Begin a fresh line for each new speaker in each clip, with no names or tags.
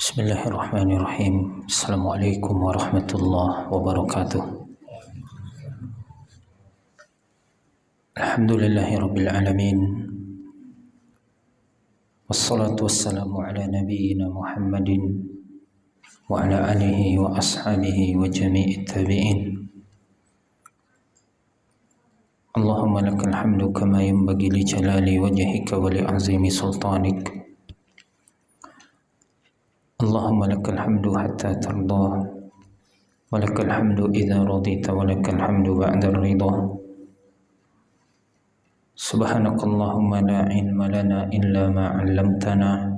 Bismillahirrahmanirrahim. Assalamualaikum warahmatullahi wabarakatuh. Alhamdulillahirabbil alamin. Wassalatu wassalamu ala nabiyyina Muhammadin wa ala alihi wa ashabihi wa jami'it tabi'in. Allahumma lakal hamdu kama yanbaghi li jalali wajhika wa li 'azimi sultanik. Allahumma lakal hamdu hatta tardah wa lakal hamdu idza radita wa lakal hamdu ba'da ridha. Subhanakallahumma la ilma lana illa ma 'allamtana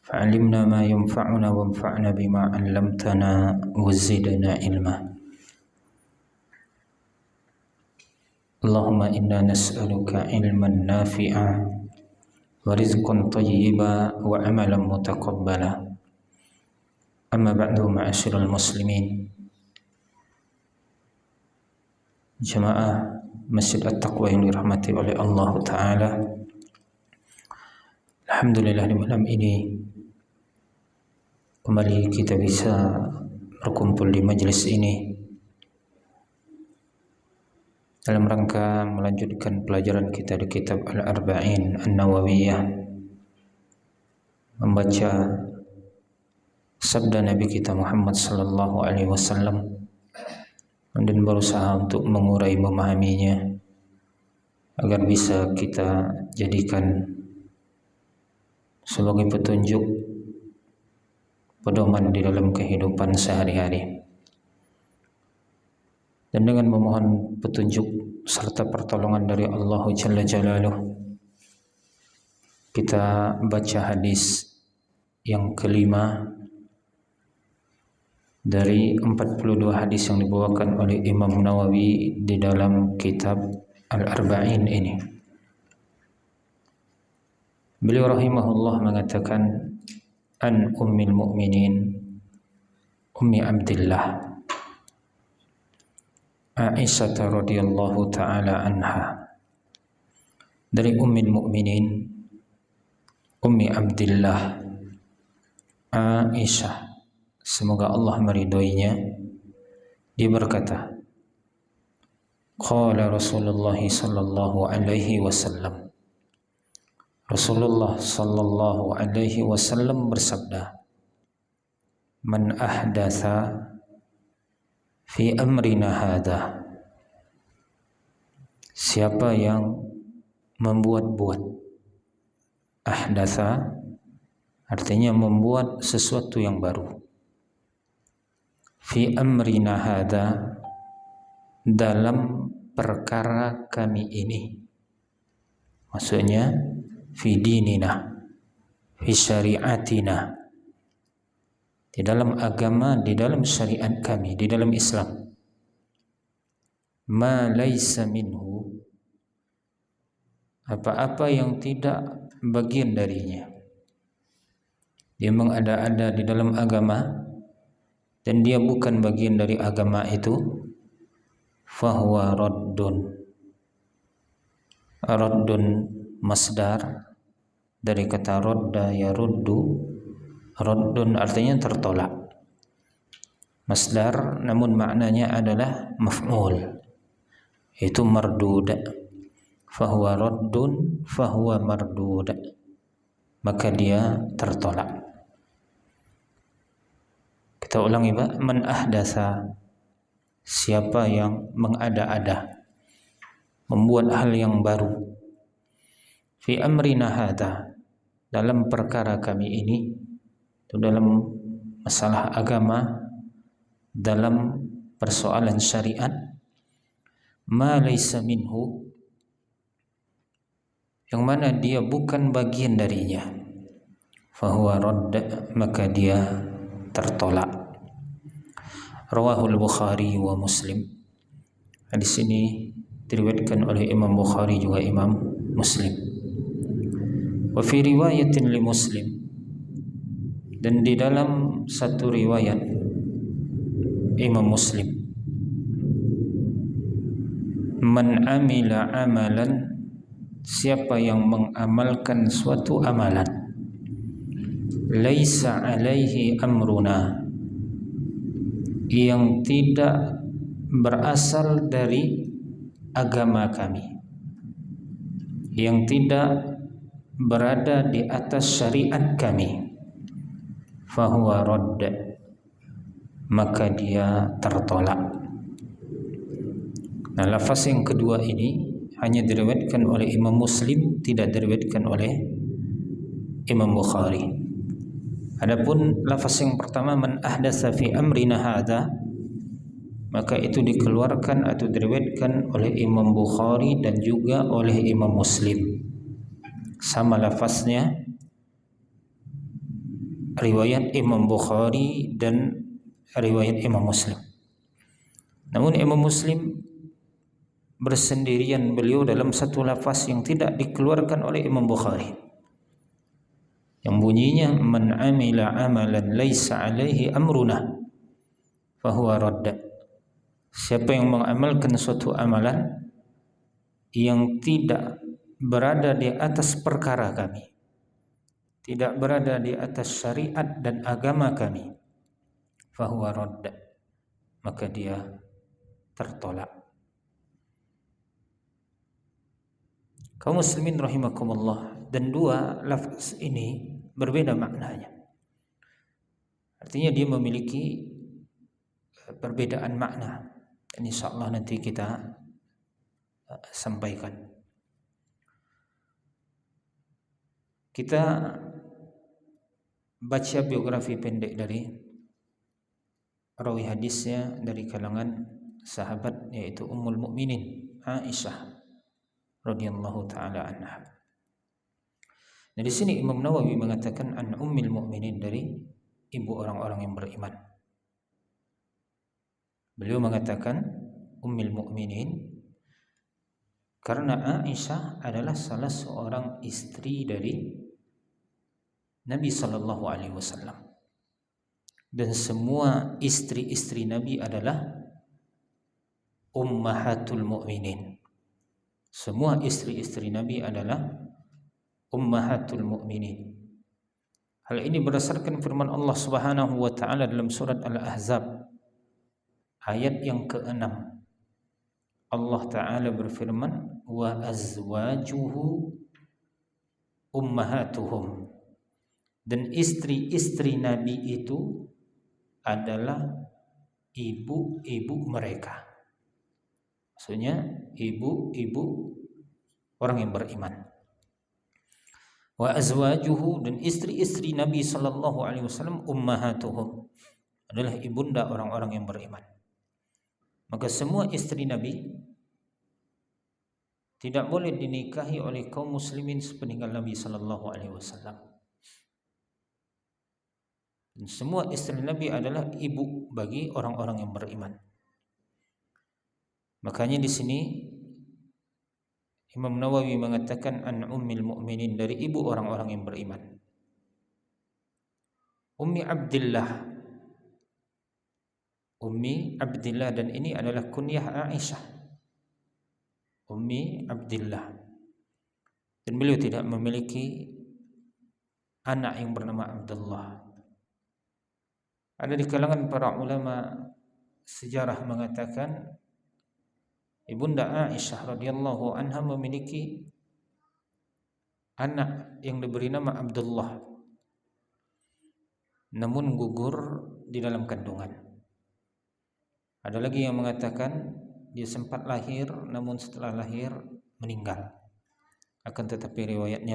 fa'allimna ma yanfa'una wanfa'na bima 'allamtana wa zidna ilma. Allahumma inna nas'aluka ilman nafi'a wa rizqan thayyiba wa amalan mutaqabbala. Amma ba'du, ma'asyiral muslimin, jamaah Masjid At-Taqwa yang dirahmati oleh Allah Ta'ala. Alhamdulillah, di malam ini kembali kita bisa berkumpul di majelis ini dalam rangka melanjutkan pelajaran kita di kitab Al-Arba'in An-Nawawiyah, membaca sabda Nabi kita Muhammad sallallahu alaihi wasallam dan berusaha untuk mengurai memahaminya agar bisa kita jadikan sebagai petunjuk pedoman di dalam kehidupan sehari-hari. Dan dengan memohon petunjuk serta pertolongan dari Allah Jalla Jalaluh, kita baca hadis yang kelima dari 42 hadis yang dibawakan oleh Imam Nawawi di dalam kitab Al-Arba'in ini. Beliau rahimahullah mengatakan, an ummil mu'minin Ummi Abdillah Aisyah radhiyallahu ta'ala anha, dari ummil mu'minin Ummi Abdillah Aisyah, semoga Allah meridhoinya, dia berkata, qala Rasulullah sallallahu alaihi wasallam, Rasulullah sallallahu alaihi wasallam bersabda, man ahdatha fi amrina hadha, siapa yang membuat-buat. Ahdatha artinya membuat sesuatu yang baru. Fi amrina hadha, dalam perkara kami ini, maksudnya fi dinina, fi syariatina, di dalam agama, di dalam syariat kami, di dalam Islam. Ma laisa minhu, apa-apa yang tidak bagian darinya. Dia mengada-ada di dalam agama dan dia bukan bagian dari agama itu, fahuwa raddun. Raddun masdar dari kata radda yaruddu. Raddun artinya tertolak, masdar, namun maknanya adalah maf'ul, itu mardud. Fahuwa raddun fahuwa mardud, maka dia tertolak. Kita ulangi, Pak. Man ahdatsa, siapa yang mengada-ada, membuat hal yang baru, fi amrina hadza, dalam perkara kami ini, itu dalam masalah agama, dalam persoalan syariat, ma laisa minhu, yang mana dia bukan bagian darinya, fahuwa radd, maka dia tertolak. Rawahul Bukhari wa Muslim. Hadis ini diriwayatkan oleh Imam Bukhari juga Imam Muslim. Wa fi riwayatin li Muslim, dan di dalam satu riwayat Imam Muslim, man amila amalan, siapa yang mengamalkan suatu amalan, laisa alaihi amruna, yang tidak berasal dari agama kami, yang tidak berada di atas syariat kami, fahuwa radd, maka dia tertolak. Nah, lafaz yang kedua ini hanya diriwayatkan oleh Imam Muslim, tidak diriwayatkan oleh Imam Bukhari. Adapun lafaz yang pertama, man ahdatsa fi amrina hadza, maka itu dikeluarkan atau diriwayatkan oleh Imam Bukhari dan juga oleh Imam Muslim. Sama lafaznya, riwayat Imam Bukhari dan riwayat Imam Muslim. Namun Imam Muslim bersendirian beliau dalam satu lafaz yang tidak dikeluarkan oleh Imam Bukhari, yang bunyinya man amila amalan laisa alaihi amruna fahuwa radd. Siapa yang mengamalkan suatu amalan yang tidak berada di atas perkara kami, tidak berada di atas syariat dan agama kami, fahuwa radd, maka dia tertolak. Kaum muslimin rahimakumullah, dan dua lafaz ini berbeda maknanya. Artinya dia memiliki perbedaan makna, dan insyaallah nanti kita sampaikan. Kita baca biografi pendek dari rawi hadisnya dari kalangan sahabat, yaitu Ummul Mukminin Aisyah radhiyallahu taala anha. Nah, di sini Imam Nawawi mengatakan an ummil mukminin, dari ibu orang-orang yang beriman. Beliau mengatakan ummil mukminin karena Aisyah adalah salah seorang istri dari Nabi sallallahu alaihi wasallam. Dan semua istri-istri Nabi adalah ummahatul mukminin. Semua istri-istri Nabi adalah ummahatul mukminin. Hal ini berdasarkan firman Allah Subhanahu wa taala dalam surat Al-Ahzab ayat yang ke-6. Allah taala berfirman, wa azwajuhu ummahatuhum, dan istri-istri Nabi itu adalah ibu-ibu mereka. Maksudnya ibu-ibu orang yang beriman. Wa azwajuhu, dan istri-istri Nabi sallallahu alaihi wasallam, ummahatuhum, adalah ibunda orang-orang yang beriman. Maka semua istri Nabi tidak boleh dinikahi oleh kaum muslimin sepeninggal Nabi sallallahu alaihi wasallam. Dan semua istri Nabi adalah ibu bagi orang-orang yang beriman. Makanya di sini Imam Nawawi mengatakan an ummil mukminin, dari ibu orang-orang yang beriman. Ummi Abdillah, dan ini adalah kunyah Aisyah, Ummi Abdillah. Dan beliau tidak memiliki anak yang bernama Abdullah. Ada di kalangan para ulama sejarah mengatakan Ibunda Aisyah radhiyallahu anha memiliki anak yang diberi nama Abdullah, namun gugur di dalam kandungan. Ada lagi yang mengatakan dia sempat lahir, namun setelah lahir meninggal. Akan tetapi riwayatnya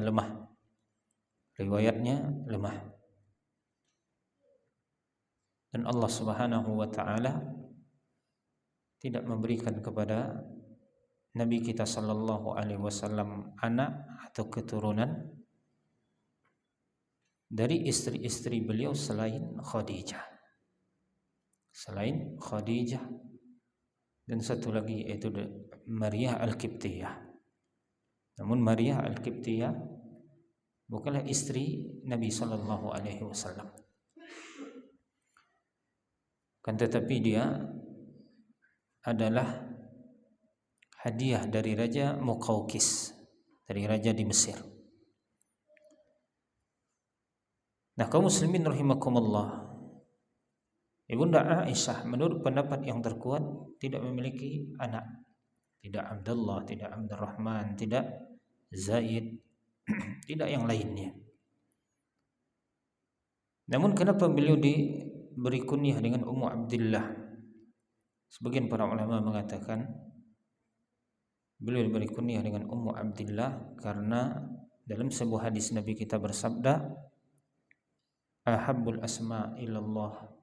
lemah. Dan Allah Subhanahu wa taala tidak memberikan kepada Nabi kita sallallahu alaihi wasallam anak atau keturunan dari istri-istri beliau selain Khadijah. Dan satu lagi yaitu Maria Al-Qibtiyah. Namun Maria Al-Qibtiyah bukanlah istri Nabi sallallahu alaihi wasallam. Kan tetapi dia adalah hadiah dari Raja Muqawqis, dari raja di Mesir. Nah, kaum muslimin rahimakumullah, Ibunda Aisyah menurut pendapat yang terkuat tidak memiliki anak. Tidak Abdullah, tidak Abdurrahman, tidak Zaid, tidak yang lainnya. Namun kenapa beliau diberi kunyah dengan Ummu Abdillah? Sebagian para ulama mengatakan beliau diberi kunyah dengan Ummu Abdillah karena dalam sebuah hadis Nabi kita bersabda, ahabbul asma ilallah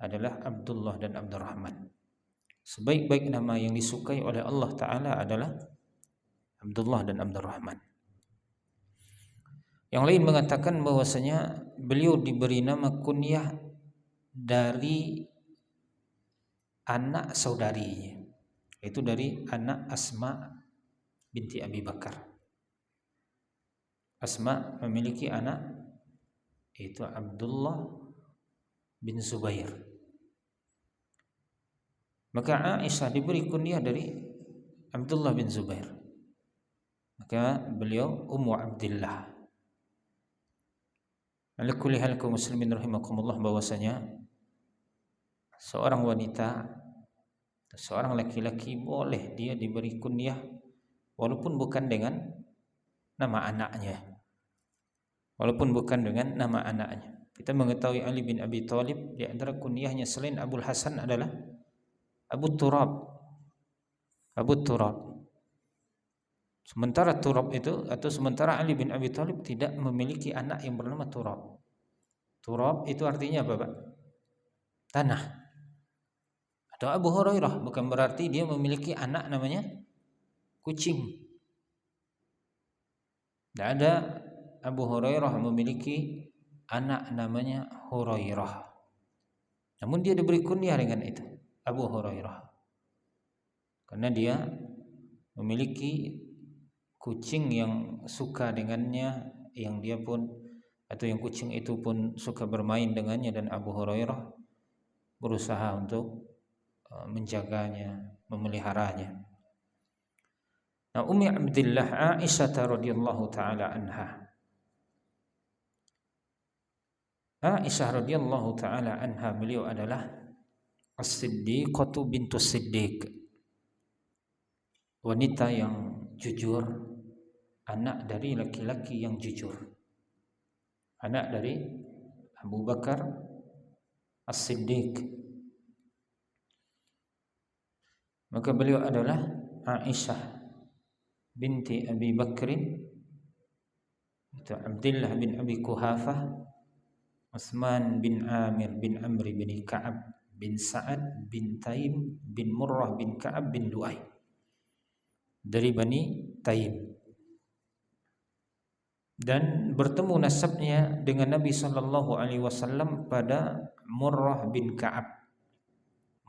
adalah Abdullah dan Abdurrahman. Sebaik-baik nama yang disukai oleh Allah Ta'ala adalah Abdullah dan Abdurrahman. Yang lain mengatakan bahwasanya beliau diberi nama kunyah dari anak saudarinya, yaitu dari anak Asma binti Abi Bakar. Asma memiliki anak yaitu Abdullah bin Zubair. Maka Aisyah diberi kunyah dari Abdullah bin Zubair. Maka beliau Ummu Abdillah. Ala kulli hal kaum muslimin rahimakumullah, bahwasanya seorang wanita, seorang laki-laki boleh dia diberi kunyah walaupun bukan dengan nama anaknya. Walaupun bukan dengan nama anaknya. Kita mengetahui Ali bin Abi Thalib di antara kunyahnya selain Abul Hasan adalah Abu Turab. Abu Turab. Sementara Turab itu atau sementara Ali bin Abi Thalib tidak memiliki anak yang bernama Turab. Turab itu artinya apa, Pak? Tanah. Atau Abu Hurairah bukan berarti dia memiliki anak namanya kucing. Tidak ada Abu Hurairah memiliki anak namanya Hurairah. Namun dia diberi kunyah dengan itu, Abu Hurairah. Karena dia memiliki kucing yang suka dengannya, yang dia pun atau yang kucing itu pun suka bermain dengannya, dan Abu Hurairah berusaha untuk menjaganya, memeliharanya. Nah, Ummi Abdillah Aisyah radhiyallahu taala anha. Aisyah radhiyallahu taala anha beliau adalah As-Siddiqatu bintu Siddiq. Wanita yang jujur, anak dari laki-laki yang jujur. Anak dari Abu Bakar As-Siddiq. Maka beliau adalah Aisyah binti Abi Bakrin, itu Abdullah bin Abi Kuhafah, Utsman bin Amir bin Amr bin Ka'ab bin Sa'ad bin Taim bin Murrah bin Ka'ab bin Lu'ay, dari Bani Taim, dan bertemu nasabnya dengan Nabi sallallahu alaihi wasallam pada Murrah bin Ka'ab.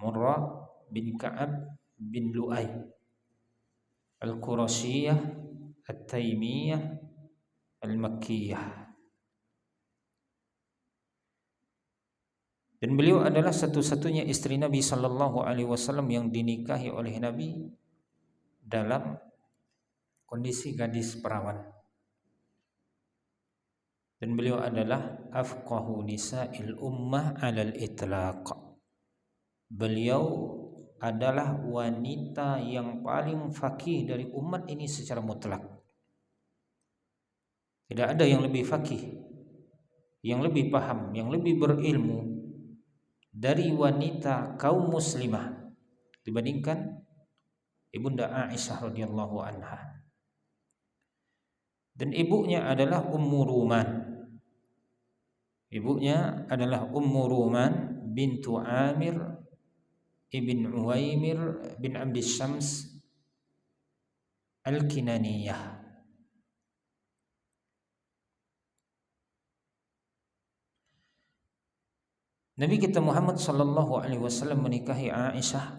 Murrah bin Ka'ab bin Lu'ay Al-Qurasiyah At-Taimiyah Al-Makkiyah. Dan beliau adalah satu-satunya istri Nabi sallallahu alaihi wasallam yang dinikahi oleh Nabi dalam kondisi gadis perawan. Dan beliau adalah afqahu nisa'il ummah 'alal itlaq. Beliau adalah wanita yang paling faqih dari umat ini secara mutlak. Tidak ada yang lebih faqih, yang lebih paham, yang lebih berilmu dari wanita kaum muslimah dibandingkan Ibunda Aisyah radhiyallahu anha. Dan ibunya adalah Ummu Ruman. Ibunya adalah Ummu Ruman bintu Amir ibn Uwaimir bin Abdi Syams Al-Kinaniyah. Nabi kita Muhammad sallallahu alaihi wasallam menikahi Aisyah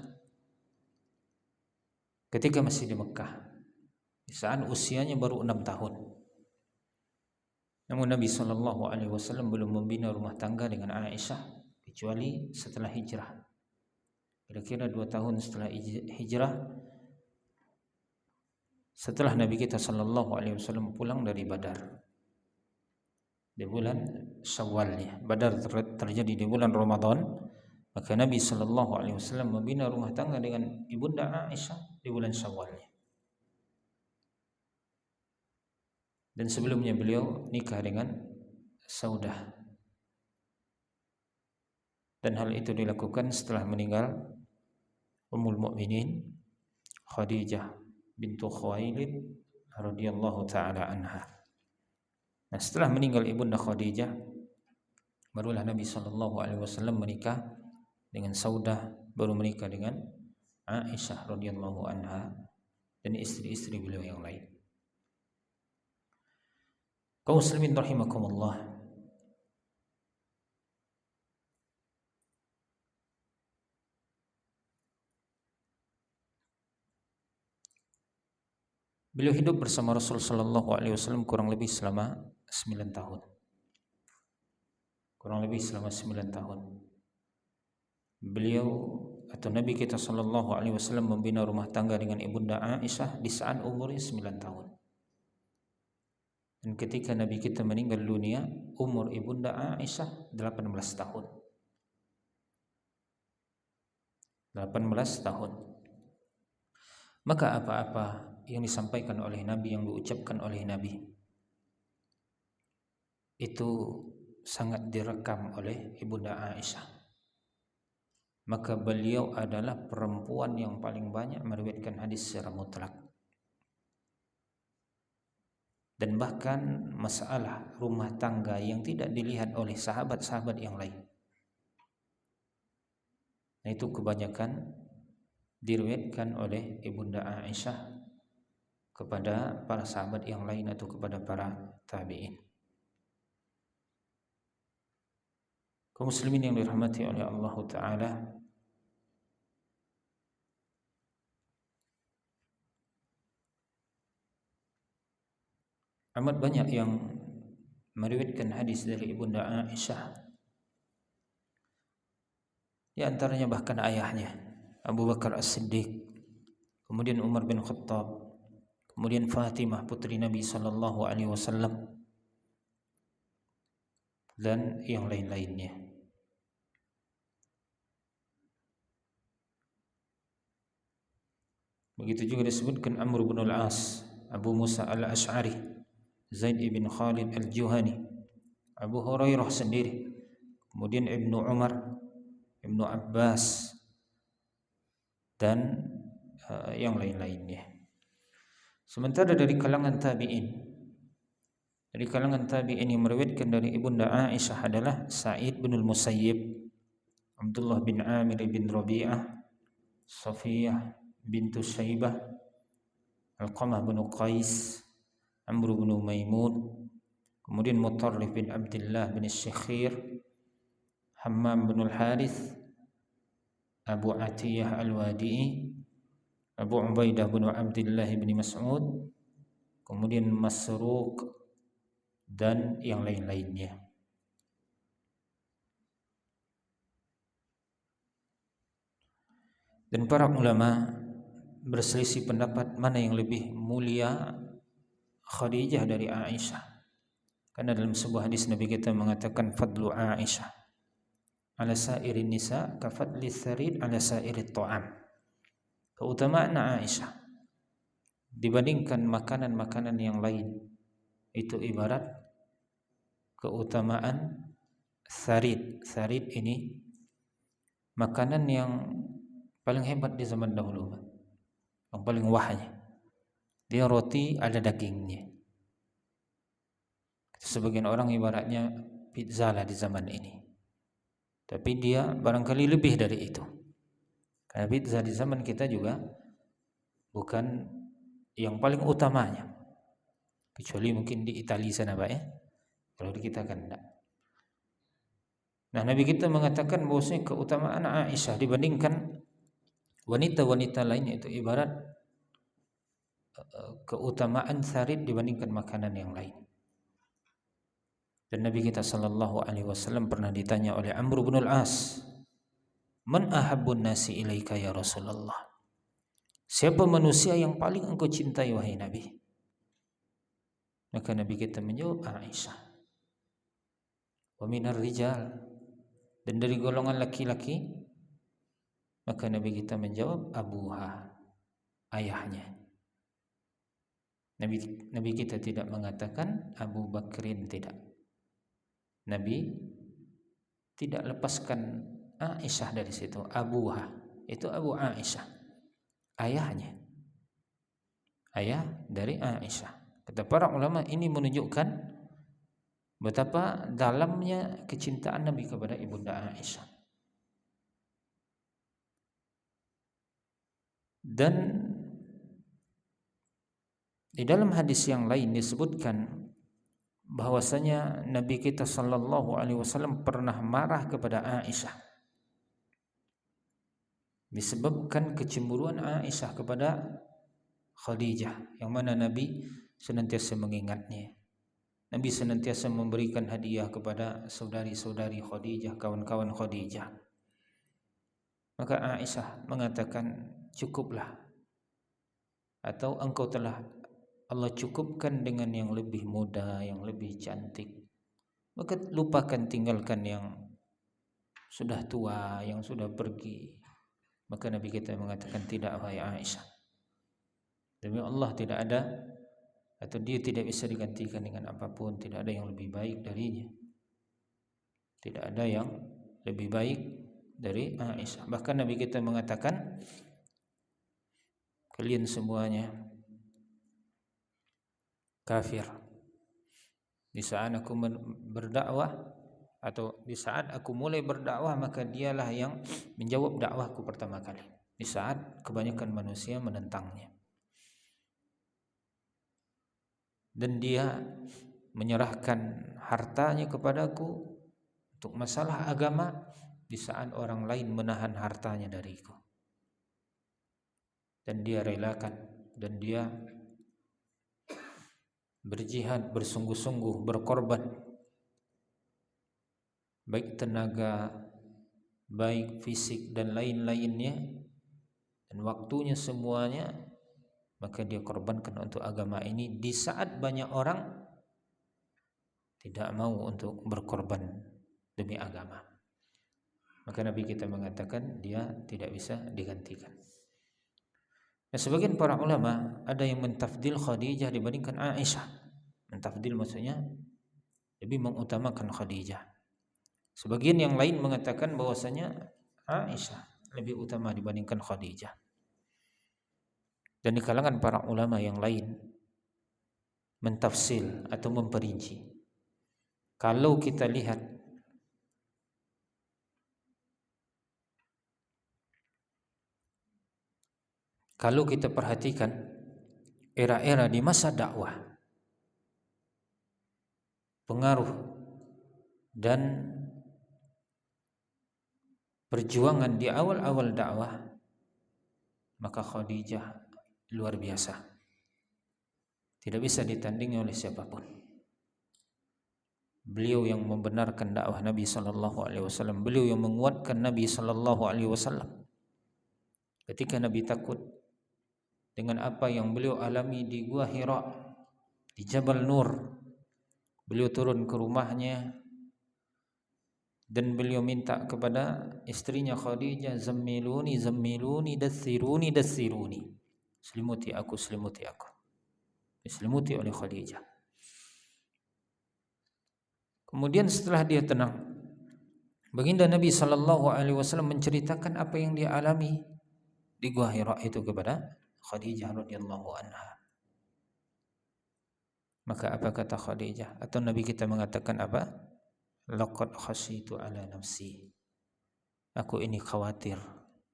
ketika masih di Mekah, di saat usianya baru 6 tahun. Namun Nabi sallallahu alaihi wasallam belum membina rumah tangga dengan Aisyah kecuali setelah hijrah. Kira-kira 2 tahun setelah hijrah, setelah Nabi kita sallallahu alaihi wasallam pulang dari Badar. di bulan Syawalnya. Badar terjadi di bulan Ramadan, maka Nabi sallallahu alaihi wasallam membina rumah tangga dengan Ibunda Aisyah di bulan Syawalnya. Dan sebelumnya beliau nikah dengan Saudah. Dan hal itu dilakukan setelah meninggal Ummul Mukminin Khadijah bintu Khuwailid radhiyallahu taala anha. Nah, setelah meninggal Ibunda Khadijah, barulah Nabi sallallahu alaihi wasallam menikah dengan Saudah, baru menikah dengan Aisyah radhiyallahu anha dan istri-istri beliau yang lain. Kaum muslimin rahimakumullah. Beliau hidup bersama Rasul sallallahu alaihi wasallam kurang lebih selama 9 tahun. Kurang lebih selama 9 tahun. Beliau atau Nabi kita sallallahu alaihi wasallam membina rumah tangga dengan Ibunda Aisyah di saat umurnya 9 tahun. Dan ketika Nabi kita meninggal dunia, umur Ibunda Aisyah 18 tahun. 18 tahun. Maka apa-apa yang disampaikan oleh Nabi, yang diucapkan oleh Nabi, itu sangat direkam oleh Ibunda Aisyah. Maka beliau adalah perempuan yang paling banyak meriwayatkan hadis secara mutlak. Dan bahkan masalah rumah tangga yang tidak dilihat oleh sahabat-sahabat yang lain, nah itu kebanyakan diriwayatkan oleh Ibunda Aisyah kepada para sahabat yang lain atau kepada para tabi'in. Kaum muslimin yang dirahmati oleh Allah Ta'ala, amat banyak yang meriwayatkan hadis dari Ibunda Aisyah. Di antaranya bahkan ayahnya Abu Bakar As-Siddiq, kemudian Umar bin Khattab, kemudian Fatimah putri Nabi sallallahu alaihi wasallam, dan yang lain-lainnya. Begitu juga disebutkan Amr bin Al-As, Abu Musa Al-Ash'ari, Zaid ibn Khalid Al-Juhani, Abu Hurairah sendiri, kemudian Ibnu Umar, Ibnu Abbas, dan yang lain-lainnya. Sementara dari kalangan tabi'in yang meriwayatkan dari Ibunda Aisyah adalah Sa'id bin Al-Musayyib, Abdullah bin Amir bin Rabi'ah, Safiyah bintu Syaibah, Alqamah bin Qais, Amr bin Maimun, kemudian Mutarrif bin Abdullah bin Syekhir, Hammam bin Al-Harith, Abu Atiyah Al-Wadi'i, Abu Ubaidah bin Abdullah bin Mas'ud, kemudian Masruq, dan yang lain-lainnya. Dan para ulama berselisih pendapat mana yang lebih mulia, Khadijah dari Aisyah. Karena dalam sebuah hadis Nabi kita mengatakan fadlu Aisyah ala sairin nisa ka fadli tharid ala sairit ta'am. Keutamaan Aisyah dibandingkan makanan-makanan yang lain itu ibarat keutamaan tharid. Tharid ini makanan yang paling hebat di zaman dahulu, yang paling wahnya. Dia roti ada dagingnya. Sebagian orang ibaratnya pizza lah di zaman ini. Tapi dia barangkali lebih dari itu. Karena pizza di zaman kita juga bukan yang paling utamanya. Kecuali mungkin di Italia sana Pak ya. Kalau di kita kan enggak. Nah, Nabi kita mengatakan bahwasanya keutamaan Aisyah dibandingkan wanita-wanita lainnya itu ibarat keutamaan tharid dibandingkan makanan yang lain. Dan Nabi kita sallallahu alaihi wasallam pernah ditanya oleh Amr bin Al-As, "Man ahabbun nasi ilaika ya Rasulullah?" Siapa manusia yang paling engkau cintai wahai Nabi? Maka Nabi kita menjawab Aisyah. wa minar rijal, dan dari golongan laki-laki. Maka Nabi kita menjawab abuha, ayahnya. Nabi kita tidak mengatakan Abu Bakrin, tidak. Nabi tidak lepaskan Aisyah dari situ. Abuha itu Abu Aisyah, ayahnya, ayah dari Aisyah. Kata para ulama, ini menunjukkan betapa dalamnya kecintaan Nabi kepada ibunda Aisyah. Dan di dalam hadis yang lain disebutkan bahwasanya Nabi kita sallallahu alaihi wasallam pernah marah kepada Aisyah disebabkan kecemburuan Aisyah kepada Khadijah, yang mana Nabi senantiasa mengingatnya. Nabi senantiasa memberikan hadiah kepada saudari-saudari Khadijah, kawan-kawan Khadijah. Maka Aisyah mengatakan, cukuplah, atau engkau telah Allah cukupkan dengan yang lebih muda, yang lebih cantik. Maka lupakan, tinggalkan yang sudah tua, yang sudah pergi. Maka Nabi kita mengatakan, tidak wahai Aisyah, demi Allah tidak ada, atau dia tidak bisa digantikan dengan apapun. Tidak ada yang lebih baik darinya. Tidak ada yang lebih baik dari Aisyah. Bahkan Nabi kita mengatakan, kalian semuanya kafir di saat aku berdakwah, atau di saat aku mulai berdakwah, maka dialah yang menjawab dakwahku pertama kali, di saat kebanyakan manusia menentangnya. Dan dia menyerahkan hartanya kepadaku untuk masalah agama di saat orang lain menahan hartanya dariku. Dan dia relakan, dan dia berjihad, bersungguh-sungguh, berkorban, baik tenaga, baik fisik dan lain-lainnya, dan waktunya semuanya, maka dia korbankan untuk agama ini di saat banyak orang tidak mau untuk berkorban demi agama. Maka Nabi kita mengatakan dia tidak bisa digantikan. Nah, sebagian para ulama ada yang mentafdil Khadijah dibandingkan Aisyah. Mentafdil maksudnya lebih mengutamakan Khadijah. Sebagian yang lain mengatakan bahwasanya Aisyah lebih utama dibandingkan Khadijah. Dan di kalangan para ulama yang lain mentafsil atau memperinci. Kalau kita lihat Kalau kita perhatikan era-era di masa dakwah, pengaruh dan perjuangan di awal-awal dakwah, maka Khadijah luar biasa, tidak bisa ditandingi oleh siapapun. Beliau yang membenarkan dakwah Nabi sallallahu alaihi wasallam, beliau yang menguatkan Nabi sallallahu alaihi wasallam. Ketika Nabi takut dengan apa yang beliau alami di Gua Hira, di Jabal Nur, beliau turun ke rumahnya dan beliau minta kepada istrinya Khadijah, zammiluni zammiluni dathiruni dathiruni, selimuti aku, selimuti aku. Diselimuti oleh Khadijah. Kemudian setelah dia tenang, baginda Nabi sallallahu alaihi wasallam menceritakan apa yang dia alami di Gua Hira itu kepada Khadijah radhiyallahu anha. Maka apa kata Khadijah? Atau Nabi kita mengatakan apa? Laqad khasyitu ala nafsi. Aku ini khawatir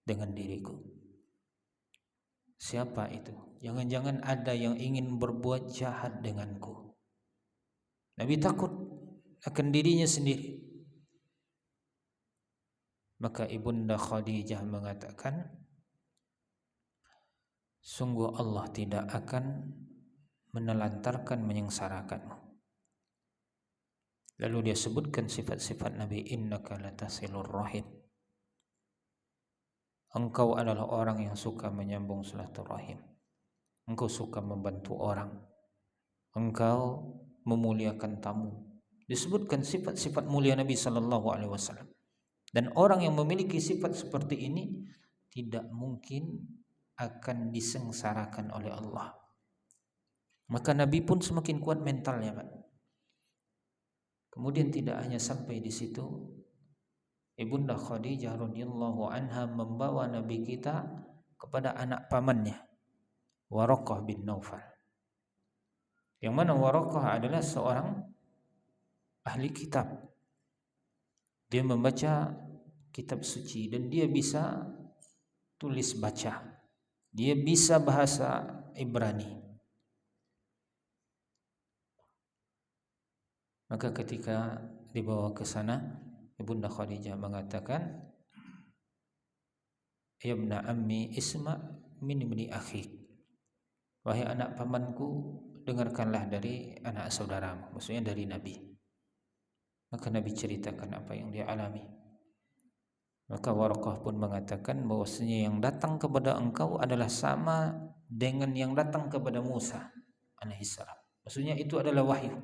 dengan diriku. Siapa itu? Jangan-jangan ada yang ingin berbuat jahat denganku. Nabi takut akan dirinya sendiri. Maka ibunda Khadijah mengatakan, sungguh Allah tidak akan menelantarkan, menyengsarakanmu. Lalu dia sebutkan sifat-sifat Nabi, innaka latasilur rahim. Engkau adalah orang yang suka menyambung silaturahim. Engkau suka membantu orang. Engkau memuliakan tamu. disebutkan sifat-sifat mulia Nabi sallallahu alaihi wasallam. Dan orang yang memiliki sifat seperti ini tidak mungkin akan disengsarakan oleh Allah. Maka Nabi pun semakin kuat mentalnya, Pak. Kemudian tidak hanya sampai di situ, Ibunda Khadijah radhiyallahu anha membawa Nabi kita kepada anak pamannya, Waraqah bin Naufal. Yang mana Waraqah adalah seorang ahli kitab. Dia membaca kitab suci dan dia bisa tulis baca. Dia bisa bahasa Ibrani. Maka ketika dibawa ke sana, Ibunda Khadijah mengatakan, "Ya ibna ammi isma min ibni akhik." Wahai anak pamanku, dengarkanlah dari anak saudaramu, maksudnya dari Nabi. Maka Nabi ceritakan apa yang dia alami. Maka Waraqah pun mengatakan bahwasanya yang datang kepada engkau adalah sama dengan yang datang kepada Musa alaihissalam. Maksudnya itu adalah wahyu.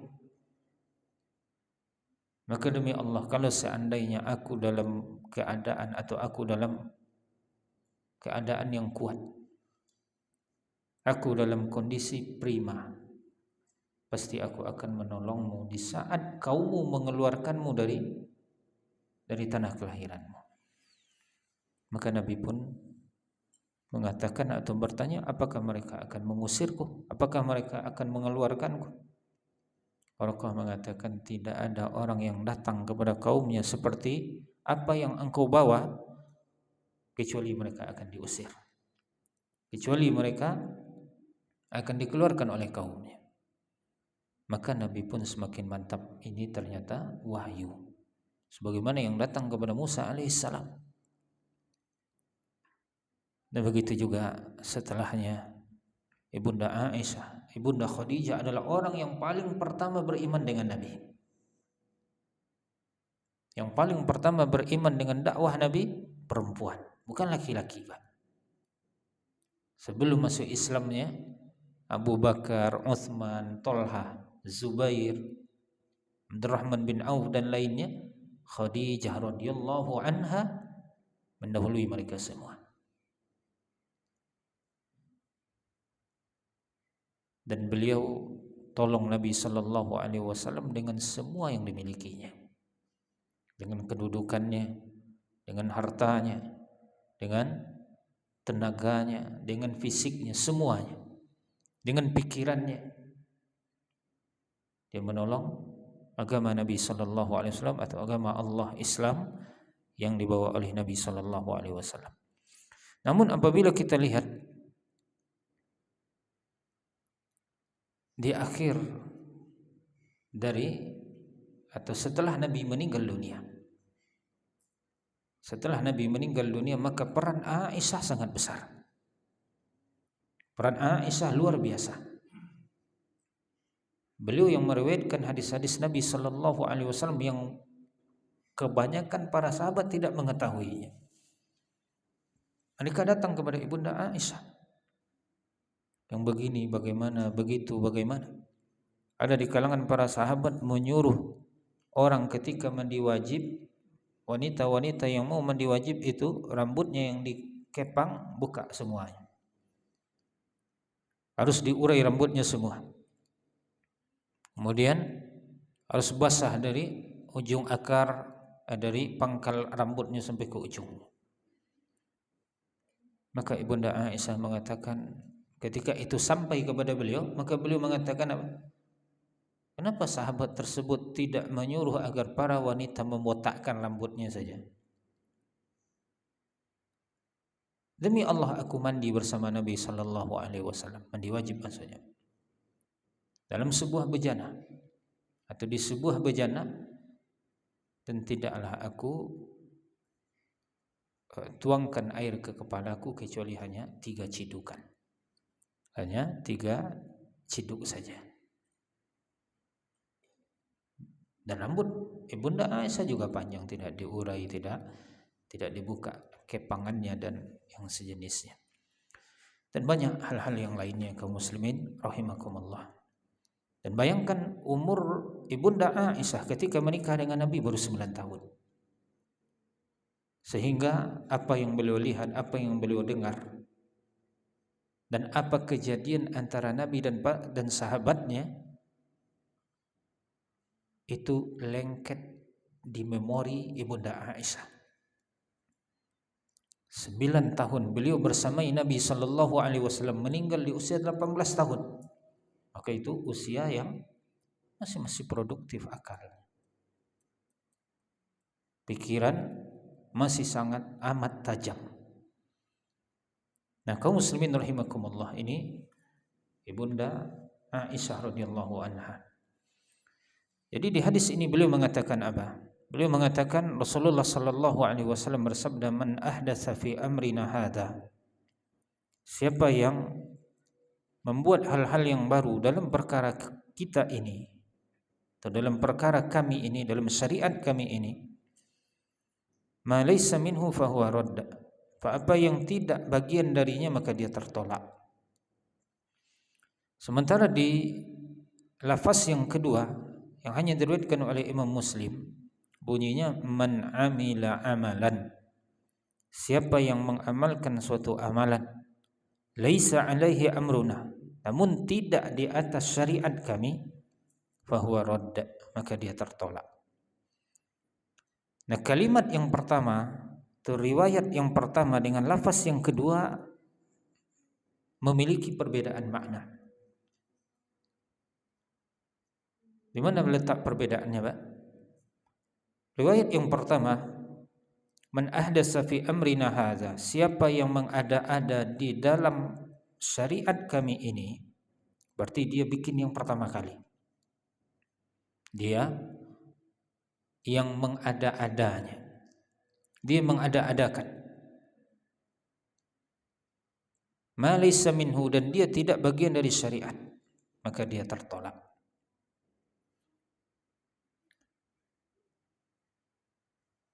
Maka demi Allah, kalau seandainya aku dalam keadaan atau aku dalam keadaan yang kuat, aku dalam kondisi prima, pasti aku akan menolongmu di saat kaummu mengeluarkanmu dari tanah kelahiranmu. Maka Nabi pun mengatakan atau bertanya, apakah mereka akan mengusirku? Apakah mereka akan mengeluarkanku? Waraqah mengatakan, tidak ada orang yang datang kepada kaumnya seperti apa yang engkau bawa, kecuali mereka akan diusir, kecuali mereka akan dikeluarkan oleh kaumnya. Maka Nabi pun semakin mantap, ini ternyata wahyu sebagaimana yang datang kepada Musa alaihissalam. Dan begitu juga setelahnya Ibunda Aisyah, Ibunda Khadijah adalah orang yang paling pertama beriman dengan Nabi. Yang paling pertama beriman dengan dakwah Nabi perempuan, bukan laki-laki, Pak. Sebelum masuk Islamnya Abu Bakar, Utsman, Tolha, Zubair, Abdurrahman bin Auf dan lainnya, Khadijah radhiyallahu anha mendahului mereka semua. Dan beliau tolong Nabi sallallahu alaihi wasallam dengan semua yang dimilikinya. Dengan kedudukannya, dengan hartanya, dengan tenaganya, dengan fisiknya, semuanya. Dengan pikirannya. Dia menolong agama Nabi sallallahu alaihi wasallam atau agama Allah Islam yang dibawa oleh Nabi sallallahu alaihi wasallam. Namun apabila kita lihat di akhir dari atau setelah Nabi meninggal dunia, maka peran Aisyah sangat besar. Peran Aisyah luar biasa. Beliau yang meriwayatkan hadis-hadis Nabi sallallahu alaihi wasallam yang kebanyakan para sahabat tidak mengetahuinya. Mereka datang kepada Ibunda Aisyah, yang begini bagaimana, begitu bagaimana. Ada di kalangan para sahabat menyuruh orang ketika mandi wajib, wanita-wanita yang mau mandi wajib itu rambutnya yang dikepang buka semuanya, harus diurai rambutnya semua, kemudian harus basah dari ujung akar, dari pangkal rambutnya sampai ke ujung. Maka Ibunda Aisyah mengatakan, ketika itu sampai kepada beliau, maka beliau mengatakan apa? Kenapa sahabat tersebut tidak menyuruh agar para wanita membotakkan rambutnya saja? Demi Allah, aku mandi bersama Nabi sallallahu alaihi wasallam, mandi wajib maksudnya, dalam sebuah bejana atau di sebuah bejana, dan tidaklah aku tuangkan air ke kepalaku kecuali hanya 3 cidukan. Hanya 3 ciduk saja. Dan rambut Ibunda Aisyah juga panjang, tidak diurai, tidak dibuka kepangannya dan yang sejenisnya. Dan banyak hal-hal yang lainnya kaum muslimin rahimakumullah. Dan bayangkan umur Ibunda Aisyah ketika menikah dengan Nabi baru 9 tahun. Sehingga apa yang beliau lihat, apa yang beliau dengar, dan apa kejadian antara Nabi dan sahabatnya itu lengket di memori Ibunda Aisyah. 9 tahun beliau bersamai Nabi sallallahu alaihi wasallam, meninggal di usia 18 tahun. Maka itu usia yang masih produktif akal. Pikiran masih sangat amat tajam. Nah, kaum muslimin rahimakumullah, ini Ibunda Aisyah radhiyallahu anha. Jadi di hadis ini beliau mengatakan apa? Beliau mengatakan Rasulullah sallallahu alaihi wasallam bersabda, "Man ahdatsa fi amrina hadza." Siapa yang membuat hal-hal yang baru dalam perkara kita ini, atau dalam perkara kami ini, dalam syariat kami ini, ma laysa minhu fahuwa radd. Apa yang tidak bagian darinya maka dia tertolak. Sementara di lafaz yang kedua yang hanya diriwayatkan oleh Imam Muslim, bunyinya man amila amalan. Siapa yang mengamalkan suatu amalan laisa alaihi amruna, namun tidak di atas syariat kami, fahuwa radd, maka dia tertolak. Nah, kalimat yang pertama, riwayat yang pertama dengan lafaz yang kedua memiliki perbedaan makna. Di mana letak perbedaannya, Pak? Riwayat yang pertama, man ahdatsa fi amrina hadza, siapa yang mengada-ada di dalam syariat kami ini, berarti dia bikin yang pertama kali. Dia yang mengada-adanya. Dia mengada-adakan. Ma laysa minhu, dan dia tidak bagian dari syariat, maka dia tertolak.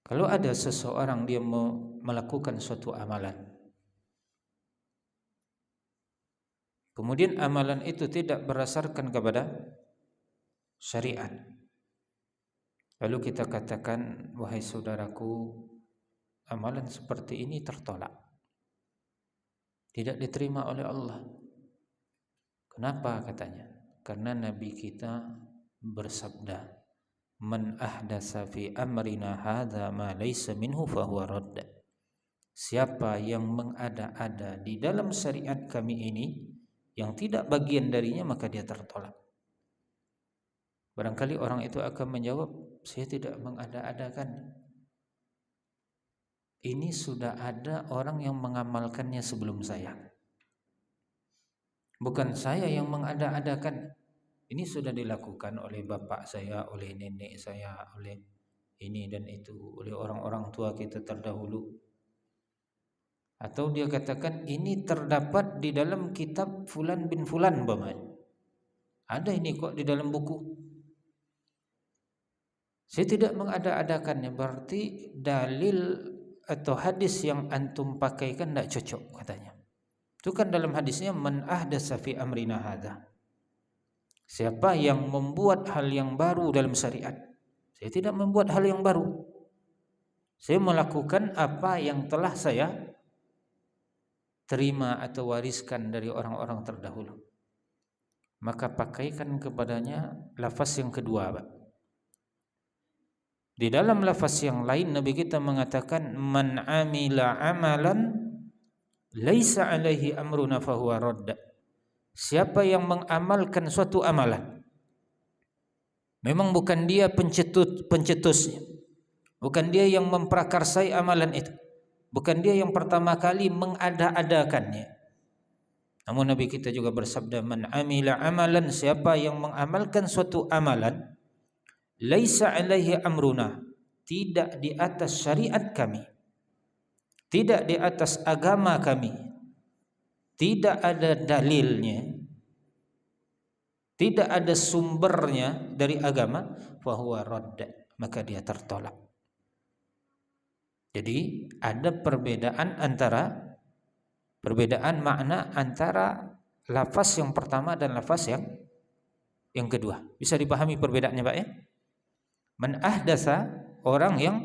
Kalau ada seseorang dia melakukan suatu amalan, kemudian amalan itu tidak berdasarkan kepada syariat, lalu kita katakan, wahai saudaraku, amalan seperti ini tertolak, tidak diterima oleh Allah. Kenapa katanya? Karena Nabi kita bersabda, man ahdatsa fi amrina hadza ma laysa minhu fahuwa radd. Siapa yang mengada-ada di dalam syariat kami ini yang tidak bagian darinya, maka dia tertolak. Barangkali orang itu akan menjawab, saya tidak mengada-adakan. Ini sudah ada orang yang mengamalkannya sebelum saya. Bukan saya yang mengada-adakan. Ini sudah dilakukan oleh bapak saya, oleh nenek saya, oleh ini dan itu, oleh orang-orang tua kita terdahulu. Atau dia katakan ini terdapat di dalam kitab fulan bin fulan, umpamanya. Ada ini kok di dalam buku. Saya tidak mengada-adakannya, berarti dalil atau hadis yang antum pakaikan tidak cocok katanya. Itu kan dalam hadisnya man ahdatsa fi amrina hadza. Siapa yang membuat hal yang baru dalam syariat. Saya tidak membuat hal yang baru. Saya melakukan apa yang telah saya terima atau wariskan dari orang-orang terdahulu. Maka pakaikan kepadanya lafaz yang kedua, Pak. Di dalam lafaz yang lain Nabi kita mengatakan man amila amalan laisa alaihi amruna fahuwa radd. Siapa yang mengamalkan suatu amalan, memang bukan dia pencetusnya, bukan dia yang memprakarsai amalan itu, bukan dia yang pertama kali mengada-adakannya. Namun Nabi kita juga bersabda, man amila amalan, siapa yang mengamalkan suatu amalan laisa alaihi amruna, tidak di atas syariat kami, tidak di atas agama kami, tidak ada dalilnya, tidak ada sumbernya dari agama, fahuwa radd, maka dia tertolak. Jadi ada perbedaan makna antara lafaz yang pertama dan lafaz yang kedua. Bisa dipahami perbedaannya, Pak ya? Man ahdatsa, orang yang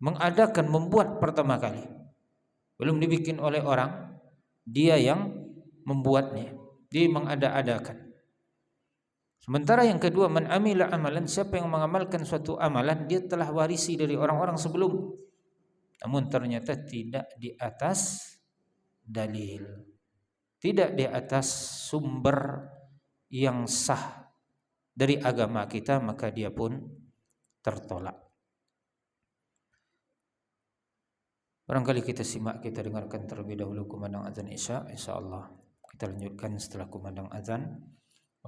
mengadakan, membuat pertama kali. Belum dibikin oleh orang, dia yang membuatnya. Dia mengada-adakan. Sementara yang kedua, man amila amalan, siapa yang mengamalkan suatu amalan, dia telah warisi dari orang-orang sebelum. Namun ternyata tidak di atas dalil. Tidak di atas sumber yang sah dari agama kita, maka dia pun tertolak. Barangkali kita simak, kita dengarkan terlebih dahulu kumandang azan Isya. Insyaallah kita lanjutkan setelah kumandang azan.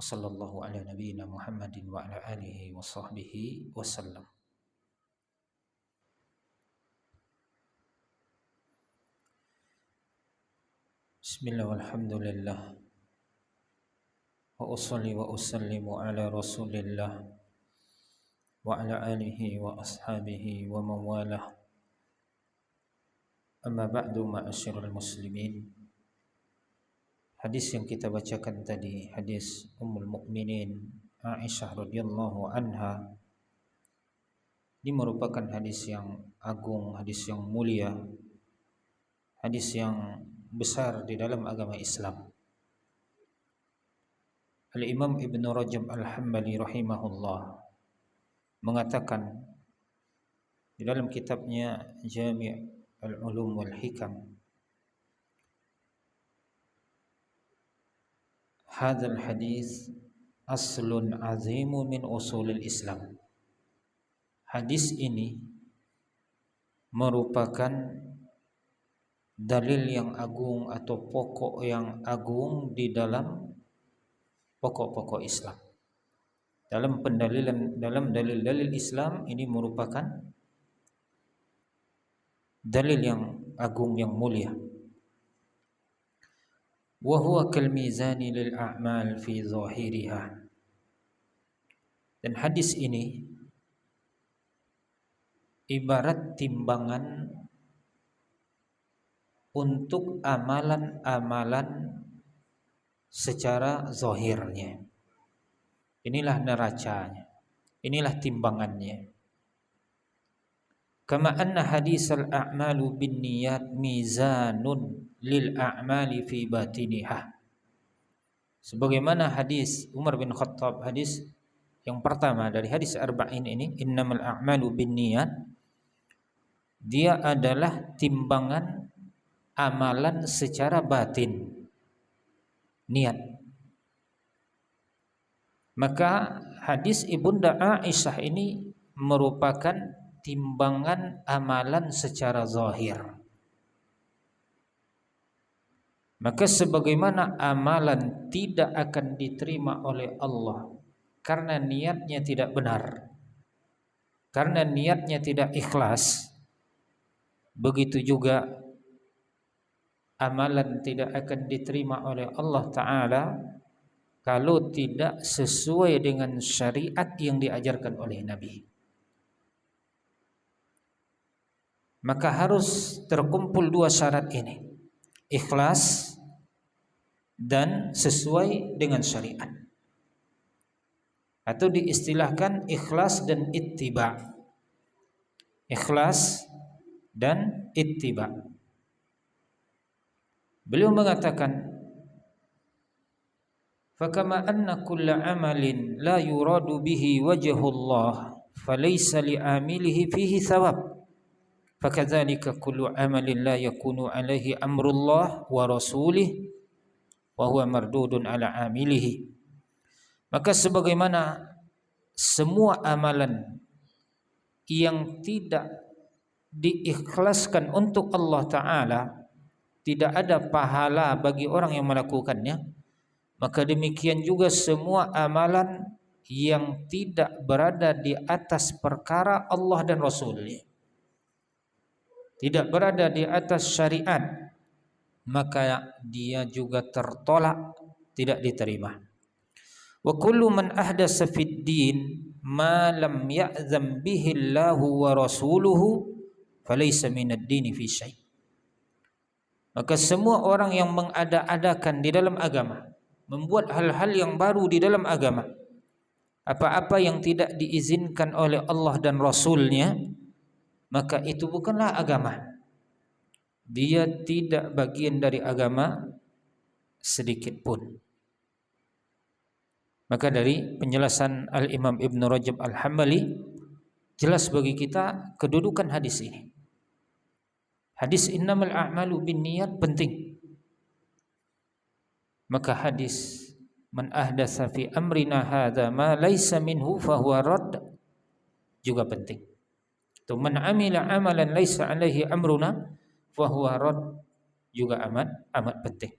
Wassallallahu ala nabiyyina Muhammadin wa ala alihi wa sahbihi wasallam. Bismillah walhamdulillah. Wa usalli wa usallimu ala Rasulillah wa ala alihi wa ashabihi wa mawalah. Amma ba'du, ma'asyiral muslimin. Hadis yang kita bacakan tadi, hadis Ummul Mukminin Aisyah radhiyallahu anha, ini merupakan hadis yang agung, hadis yang mulia, hadis yang besar di dalam agama Islam. Al-Imam Ibn Rajab Al-Hambali rahimahullah mengatakan di dalam kitabnya Jami' Al-Ulum wal Hikam, hadzal hadis aslun azimun min usulil Islam. Hadis ini merupakan dalil yang agung atau pokok yang agung di dalam pokok-pokok Islam. Dalam pendalilan, dalam dalil-dalil Islam ini merupakan dalil yang agung, yang mulia. Wa huwa kal mizani lil a'mal fi zahiriha. Dan hadis ini ibarat timbangan untuk amalan-amalan secara zahirnya. Inilah neracanya, inilah timbangannya. Kama anna hadisal a'malu bin niyat mizanun lil a'mali fi batiniha. Sebagaimana hadis Umar bin Khattab, hadis yang pertama dari hadis arba'in ini, innamal a'malu bin niyat, dia adalah timbangan amalan secara batin, niat. Maka hadis Ibunda Aisyah ini merupakan timbangan amalan secara zahir. Maka sebagaimana amalan tidak akan diterima oleh Allah karena niatnya tidak benar, karena niatnya tidak ikhlas, begitu juga amalan tidak akan diterima oleh Allah Ta'ala kalau tidak sesuai dengan syariat yang diajarkan oleh Nabi. Maka harus terkumpul dua syarat ini, ikhlas dan sesuai dengan syariat, atau diistilahkan ikhlas dan ittiba. Ikhlas dan ittiba. Beliau mengatakan, fakama anna kulla amalin la yuradu bihi wajhullah falaysa li'amilihi fihi thawab, fakadzalika kullu amalin la yakunu alaihi amrullah wa rasulih wa huwa mardudun ala amilihi. Maka sebagaimana semua amalan yang tidak diikhlaskan untuk Allah Ta'ala, tidak ada pahala bagi orang yang melakukannya, maka demikian juga semua amalan yang tidak berada di atas perkara Allah dan Rasulnya, tidak berada di atas syariat, maka dia juga tertolak, tidak diterima. Wa kullu man ahdasa fid din ma lam ya'zam bihi Allahu wa rasuluhu falaysa minad dini fi syai'. Maka semua orang yang mengada-adakan di dalam agama, membuat hal-hal yang baru di dalam agama. Apa-apa yang tidak diizinkan oleh Allah dan Rasul-Nya, maka itu bukanlah agama. Dia tidak bagian dari agama sedikit pun. Maka dari penjelasan Al-Imam Ibn Rajab Al-Hambali, jelas bagi kita kedudukan hadis ini. Hadis innamal a'malu binniyat penting. Maka hadis man ahdatsa fi amrina hadza ma laysa minhu fahuwa radd juga penting. Tu man amila amalan laysa alaihi amruna fahuwa radd juga amat penting.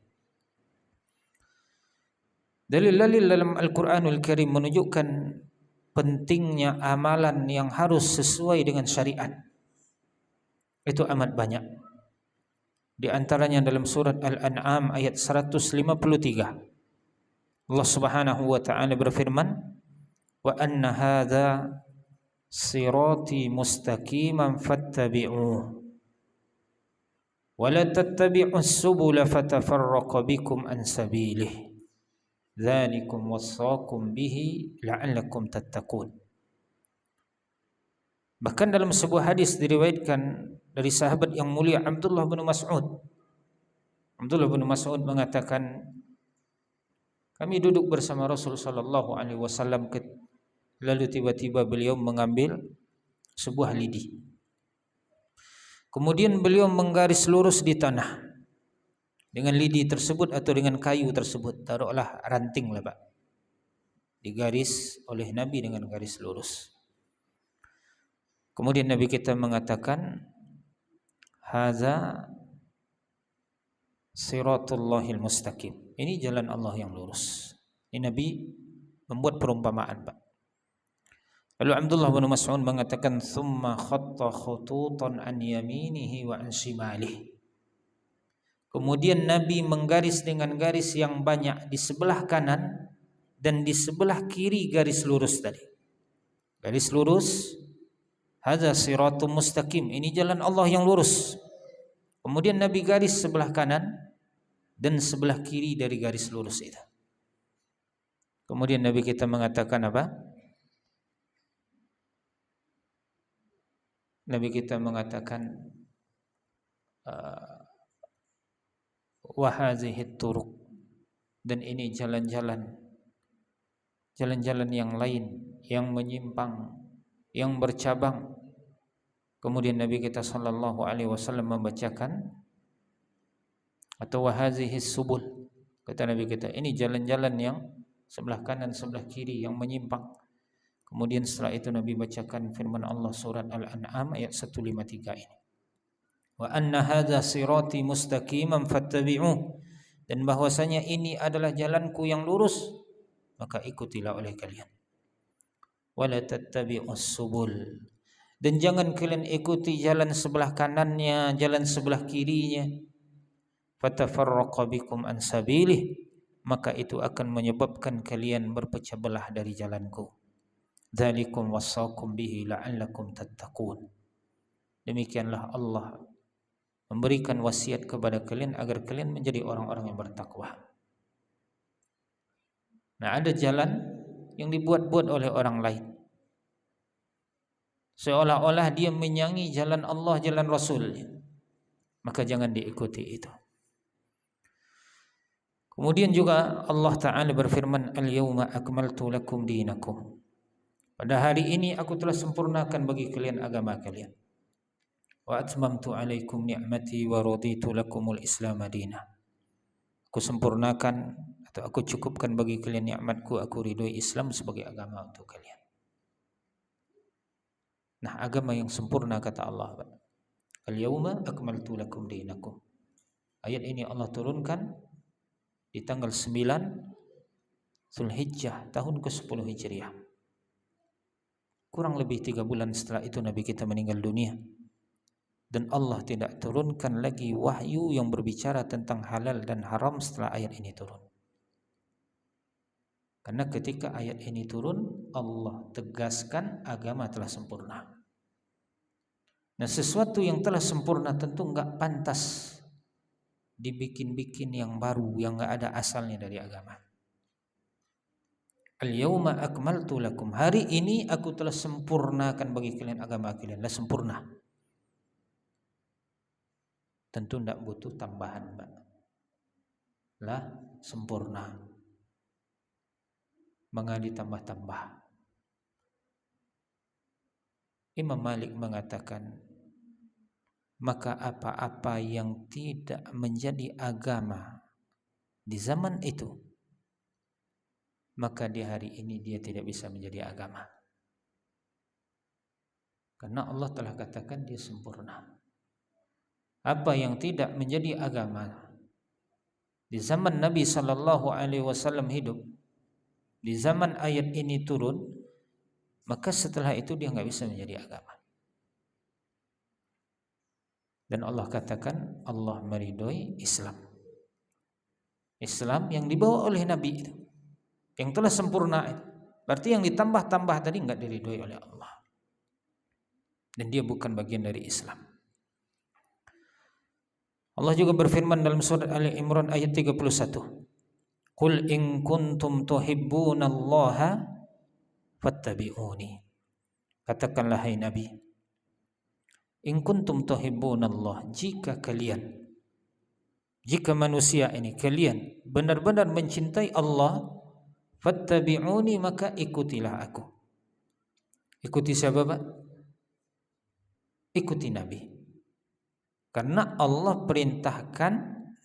Dalil-dalil dalam Al-Qur'anul Karim menunjukkan pentingnya amalan yang harus sesuai dengan syariat. Itu amat banyak. Di antaranya dalam surat Al-An'am ayat 153. Allah Subhanahu wa taala berfirman, "Wa anna hadza sirati mustaqiman fattabi'uhu wa la tattabi'us subula fatafarraqa bikum an sabilihi. Dzalikum wassaqum bihi la'allakum tattaqun." Bahkan dalam sebuah hadis diriwayatkan dari sahabat yang mulia Abdullah bin Mas'ud. Abdullah bin Mas'ud mengatakan, kami duduk bersama Rasul sallallahu alaihi wasallam, lalu tiba-tiba beliau mengambil sebuah lidi. Kemudian beliau menggaris lurus di tanah dengan lidi tersebut atau dengan kayu tersebut, taruhlah ranting lah Pak, digaris oleh Nabi dengan garis lurus. Kemudian Nabi kita mengatakan, haza siratullahil mustaqim, ini jalan Allah yang lurus. Ini Nabi membuat perumpamaan Pak. Lalu Abdullah bin Mas'ud mengatakan, thumma khatta khututan an yaminihi wa an shimalihi. Kemudian Nabi menggaris dengan garis yang banyak di sebelah kanan dan di sebelah kiri garis lurus tadi. Garis lurus, hadza siratul mustaqim, ini jalan Allah yang lurus. Kemudian Nabi garis sebelah kanan dan sebelah kiri dari garis lurus itu. Kemudian Nabi kita mengatakan apa? Nabi kita mengatakan, wa hadhihi turuq, dan ini jalan-jalan yang lain, yang menyimpang, yang bercabang. Kemudian Nabi kita sallallahu alaihi wasallam membacakan, atau wa hadhihi subul, kata Nabi kita, ini jalan-jalan yang sebelah kanan sebelah kiri yang menyimpang. Kemudian setelah itu Nabi bacakan firman Allah surat Al-An'am ayat 153 ini, wa anna hadza sirati mustaqiman fattabi'uh, dan bahwasanya ini adalah jalanku yang lurus, maka ikutilah oleh kalian. Wala tattabi'us subul, dan jangan kalian ikuti jalan sebelah kanannya, jalan sebelah kirinya. Fatafarraqa bikum an sabilih, maka itu akan menyebabkan kalian berpecah belah dari jalanku. Dzalikum wassaqum bihi la'allakum tattaqun. Demikianlah Allah memberikan wasiat kepada kalian agar kalian menjadi orang-orang yang bertakwa. Nah, ada jalan yang dibuat-buat oleh orang lain, seolah-olah dia menyangi jalan Allah, jalan Rasul-Nya, maka jangan diikuti itu. Kemudian juga Allah Ta'ala berfirman, al-yawma akmaltu lakum dinakum, pada hari ini aku telah sempurnakan bagi kalian agama kalian. Wa atmamtu alaikum ni'mati wa raditu lakumul islam madinah, aku sempurnakan atau aku cukupkan bagi kalian nikmatku, aku ridhoi Islam sebagai agama untuk kalian. Nah, agama yang sempurna kata Allah, al-yawma akmaltu lakum dinakum. Ayat ini Allah turunkan di tanggal 9 Zulhijjah tahun ke-10 Hijriah. Kurang lebih 3 bulan setelah itu Nabi kita meninggal dunia. Dan Allah tidak turunkan lagi wahyu yang berbicara tentang halal dan haram setelah ayat ini turun. Karena ketika ayat ini turun, Allah tegaskan agama telah sempurna. Nah, sesuatu yang telah sempurna tentu enggak pantas dibikin-bikin yang baru, yang enggak ada asalnya dari agama. Al-yawma akmaltu lakum. Hari ini aku telah sempurnakan bagi kalian agama kalian. Lah sempurna. Tentu tidak butuh tambahan, Pak. Lah sempurna. Mengadi tambah-tambah. Imam Malik mengatakan, maka apa-apa yang tidak menjadi agama di zaman itu, maka di hari ini dia tidak bisa menjadi agama. Karena Allah telah katakan dia sempurna. Apa yang tidak menjadi agama di zaman Nabi sallallahu alaihi wasallam hidup, di zaman ayat ini turun, maka setelah itu dia nggak bisa menjadi agama. Dan Allah katakan Allah meridhoi Islam. Islam yang dibawa oleh Nabi itu, yang telah sempurna itu. Berarti yang ditambah-tambah tadi nggak diridhoi oleh Allah. Dan dia bukan bagian dari Islam. Allah juga berfirman dalam surat Ali Imran ayat 31. Qul in kuntum tuhibbunallaha fattabi'uni. Katakanlah hai Nabi, in kuntum tuhibbunallah, jika manusia ini kalian benar-benar mencintai Allah, fattabi'uni, maka ikutilah aku. Ikuti siapa, Pak? Ikuti Nabi. Karena Allah perintahkan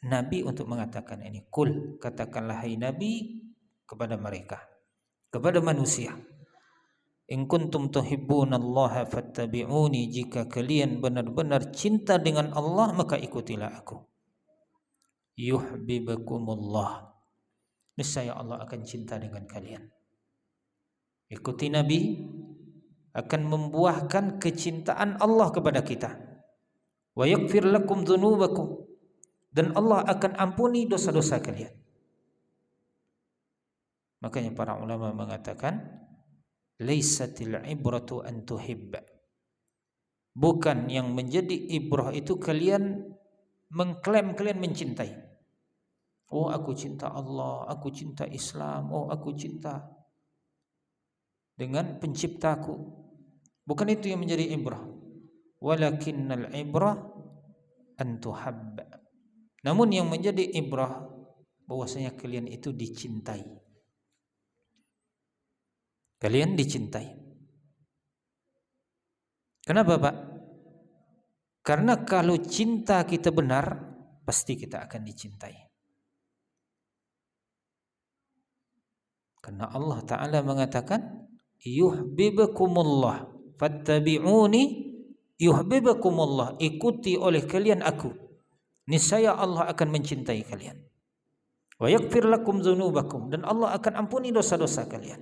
Nabi untuk mengatakan ini. Qul, katakanlah hai Nabi kepada mereka, kepada manusia. In kuntum tuhibbunallaha fattabi'uni, jika kalian benar-benar cinta dengan Allah, maka ikutilah aku. Yuhibbukumullah, niscaya Allah akan cinta dengan kalian. Ikuti Nabi akan membuahkan kecintaan Allah kepada kita. Wa yaghfir lakum dzunubakum, dan Allah akan ampuni dosa-dosa kalian. Makanya para ulama mengatakan, laisatil ibratu an tuhibba, bukan yang menjadi ibrah itu kalian mengklaim kalian mencintai. Oh, aku cinta Allah, aku cinta Islam, oh aku cinta dengan penciptaku. Bukan itu yang menjadi ibrah. Walakinnal ibrah an tuhabba. Namun yang menjadi ibrah bahwasanya kalian itu dicintai. Kalian dicintai. Kenapa, Pak? Karena kalau cinta kita benar, pasti kita akan dicintai. Karena Allah Ta'ala mengatakan, yuhibbukumullah fattabi'uni yuhibbukumullah, ikuti oleh kalian aku, niscaya Allah akan mencintai kalian. Wa yaghfir lakum dzunubakum, dan Allah akan ampuni dosa-dosa kalian.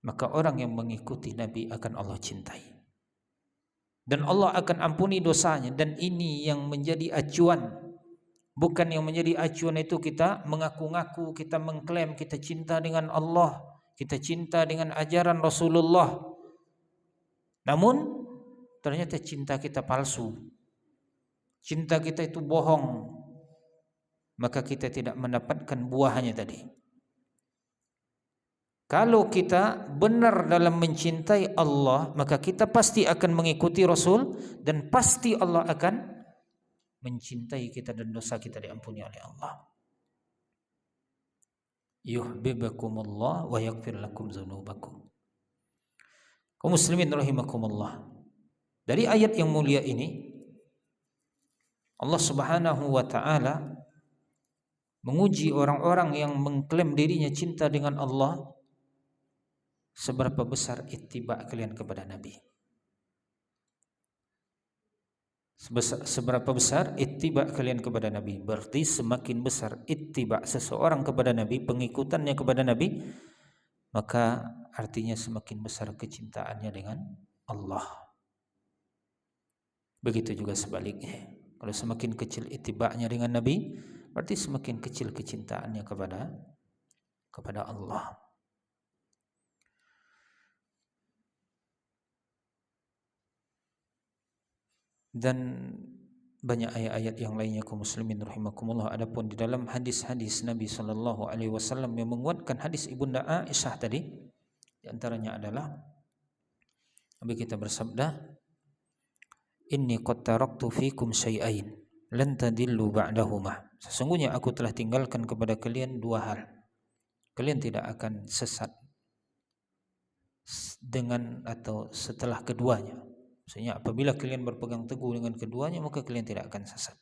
Maka orang yang mengikuti Nabi akan Allah cintai, dan Allah akan ampuni dosanya. Dan ini yang menjadi acuan. Bukan yang menjadi acuan itu kita mengaku-ngaku, kita mengklaim kita cinta dengan Allah, kita cinta dengan ajaran Rasulullah, namun ternyata cinta kita palsu, cinta kita itu bohong, maka kita tidak mendapatkan buahnya tadi. Kalau kita benar dalam mencintai Allah, maka kita pasti akan mengikuti Rasul, dan pasti Allah akan mencintai kita dan dosa kita diampuni oleh Allah. Yuhibbukumullah wa yaghfir lakum dzunubakum. Kaum muslimin rahimakumullah. Dari ayat yang mulia ini, Allah Subhanahu wa taala menguji orang-orang yang mengklaim dirinya cinta dengan Allah, seberapa besar ittiba kalian kepada Nabi. Seberapa besar ittiba kalian kepada Nabi. Berarti semakin besar ittiba seseorang kepada Nabi, pengikutannya kepada Nabi, maka artinya semakin besar kecintaannya dengan Allah. Begitu juga sebaliknya. Kalau semakin kecil ittiba'nya dengan Nabi, berarti semakin kecil kecintaannya kepada Allah. Dan banyak ayat-ayat yang lainnya kaum muslimin rahimakumullah. Adapun di dalam hadis-hadis Nabi sallallahu alaihi wasallam yang menguatkan hadis Ibunda Aisyah tadi, di antaranya adalah Nabi kita bersabda, "Inni qad taraktu fikum syai'ain lan tadillu ba'dahuma." Sesungguhnya aku telah tinggalkan kepada kalian dua hal. Kalian tidak akan sesat dengan atau setelah keduanya. Maksudnya apabila kalian berpegang teguh dengan keduanya, maka kalian tidak akan sesat.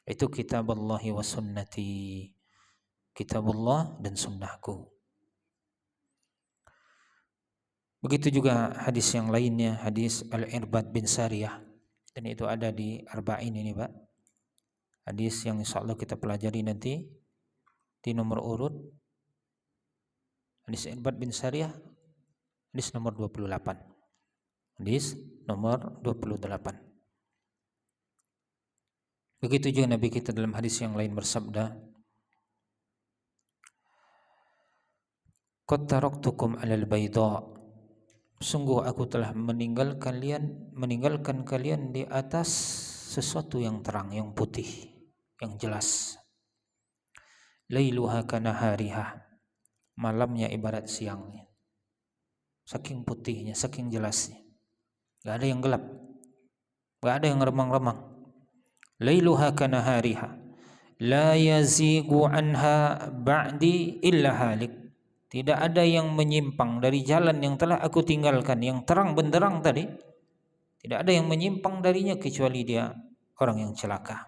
Itu kitabullahi wa sunnati. Kitabullah dan sunnahku. Begitu juga hadis yang lainnya, hadis Al-Irbad bin Sariyah, dan itu ada di Arba'in ini, Pak. Hadis yang insyaallah kita pelajari nanti di nomor urut hadis Irbad bin Sariyah, hadis nomor 28. Hadis nomor 28. Begitu juga Nabi kita dalam hadis yang lain bersabda, "Qad taraktukum 'alal bayda." Sungguh aku telah meninggalkan kalian di atas sesuatu yang terang, yang putih, yang jelas. Lailuha kanahariha. Malamnya ibarat siangnya. Saking putihnya, saking jelasnya. Gak ada yang gelap. Gak ada yang remang-remang. Lailuha kanahariha. La yazigu anha ba'di illa halik. Tidak ada yang menyimpang dari jalan yang telah aku tinggalkan, yang terang benderang tadi. Tidak ada yang menyimpang darinya kecuali dia orang yang celaka.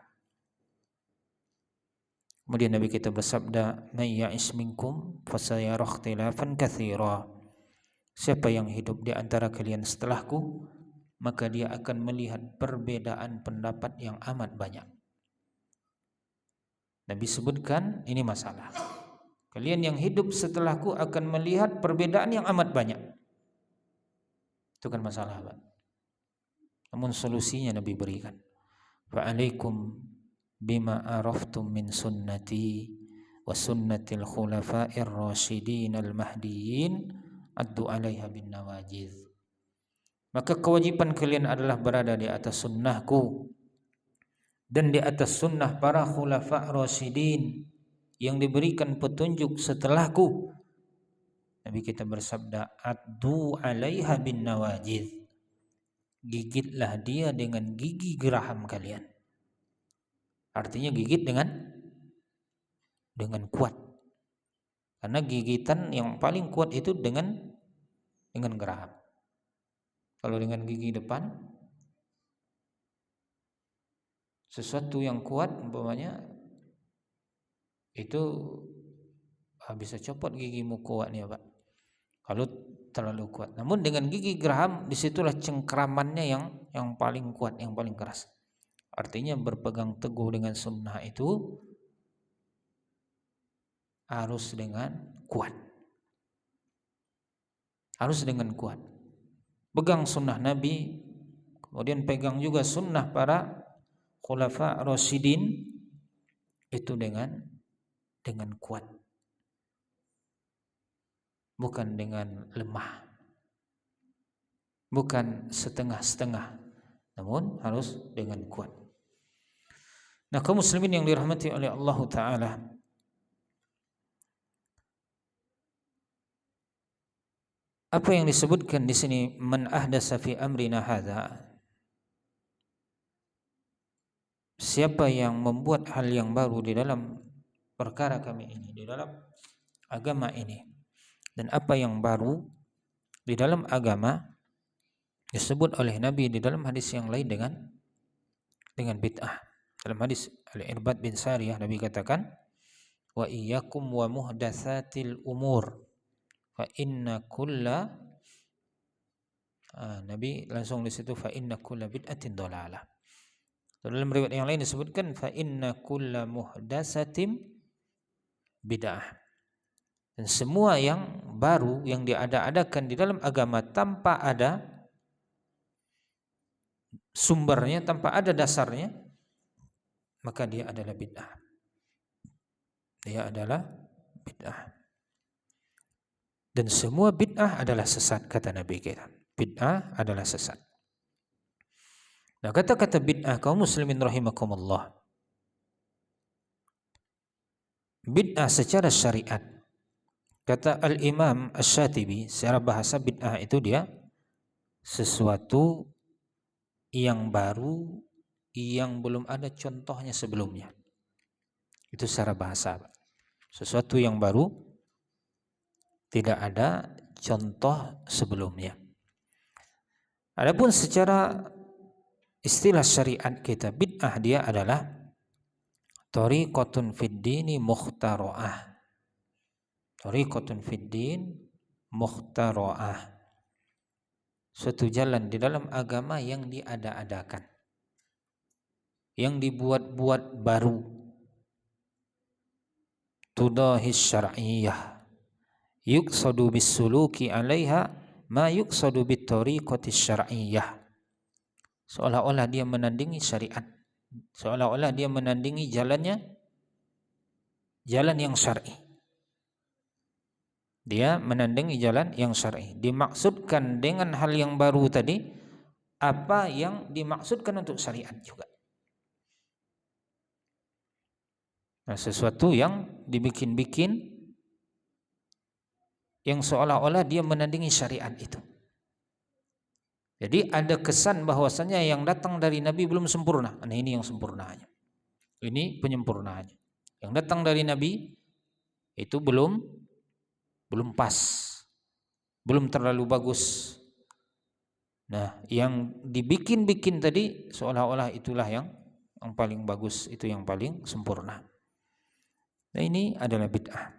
Kemudian Nabi kita bersabda, "May ya'ish minkum fasayara ikhtilafan katsira." Siapa yang hidup di antara kalian setelahku, maka dia akan melihat perbedaan pendapat yang amat banyak. Nabi sebutkan ini masalah. Kalian yang hidup setelahku akan melihat perbedaan yang amat banyak. Itu kan masalah, Pak. Namun solusinya Nabi berikan. Fa'alaikum bima araftum min sunnati wa sunnatil khulafa'ir rasyidin al-mahdiyyin addu 'alaiha bin nawajiz. Maka kewajiban kalian adalah berada di atas sunnahku dan di atas sunnah para khulafa' rasyidin yang diberikan petunjuk setelahku. Nabi kita bersabda, addu 'alaiha bin nawajiz. Gigitlah dia dengan gigi geraham kalian. Artinya gigit dengan kuat. Karena gigitan yang paling kuat itu dengan geraham. Kalau dengan gigi depan, sesuatu yang kuat umpamanya itu bisa copot gigimu kuatnya, Pak. Kalau terlalu kuat. Namun dengan gigi geraham, disitulah cengkramannya yang paling kuat, yang paling keras. Artinya berpegang teguh dengan sunnah itu harus dengan kuat. Harus dengan kuat. Pegang sunnah Nabi, kemudian pegang juga sunnah para khulafa rasyidin itu dengan kuat. Bukan dengan lemah, bukan setengah-setengah, namun harus dengan kuat. Nah, kaum muslimin yang dirahmati oleh Allah Ta'ala, apa yang disebutkan di sini, man ahdasa fi amrina hadza, siapa yang membuat hal yang baru di dalam perkara kami ini, di dalam agama ini. Dan apa yang baru di dalam agama disebut oleh Nabi di dalam hadis yang lain dengan bid'ah. Dalam hadis Al-Irbad bin Sariyah Nabi katakan, wa iyyakum wa muhdatsatil umur fa inna kulla Nabi langsung di situ fa inna kulla bid'atin dhalalah. Dalam riwayat yang lain disebutkan fa inna kulla muhdatsatin bid'ah. Dan semua yang baru yang diada-adakan di dalam agama tanpa ada sumbernya, tanpa ada dasarnya, maka dia adalah bid'ah. Dia adalah bid'ah. Dan semua bid'ah adalah sesat, kata Nabi kita. Bid'ah adalah sesat. Nah, kata-kata bid'ah kaum muslimin rahimakumullah. Bid'ah secara syariat. Kata Al-Imam Asy-Syatibi, secara bahasa bid'ah itu dia sesuatu yang baru yang belum ada contohnya sebelumnya. Itu secara bahasa. Sesuatu yang baru tidak ada contoh sebelumnya. Adapun secara istilah syariat kita, bid'ah dia adalah thariqatun fid dini mukhtara'ah. Thariqatun fid din mukhtara'ah. Suatu jalan di dalam agama yang diada-adakan, yang dibuat-buat baru. Tudahis syar'iyyah yuqsadu bis-suluki 'alaiha ma yuqsadu bit-thariqati syar'iyyah. Seolah-olah dia menandingi syariat, seolah-olah dia menandingi jalan yang syar'i. Dia menandingi jalan yang syar'i. Dimaksudkan dengan hal yang baru tadi apa yang dimaksudkan untuk syariat juga. Nah, sesuatu yang dibikin-bikin yang seolah-olah dia menandingi syariat itu. Jadi ada kesan bahwasanya yang datang dari Nabi belum sempurna. Nah, ini yang sempurnanya. Ini penyempurnaannya. Yang datang dari Nabi itu belum pas, belum terlalu bagus. Nah, yang dibikin-bikin tadi seolah-olah itulah yang paling bagus, itu yang paling sempurna. Nah, ini adalah bid'ah.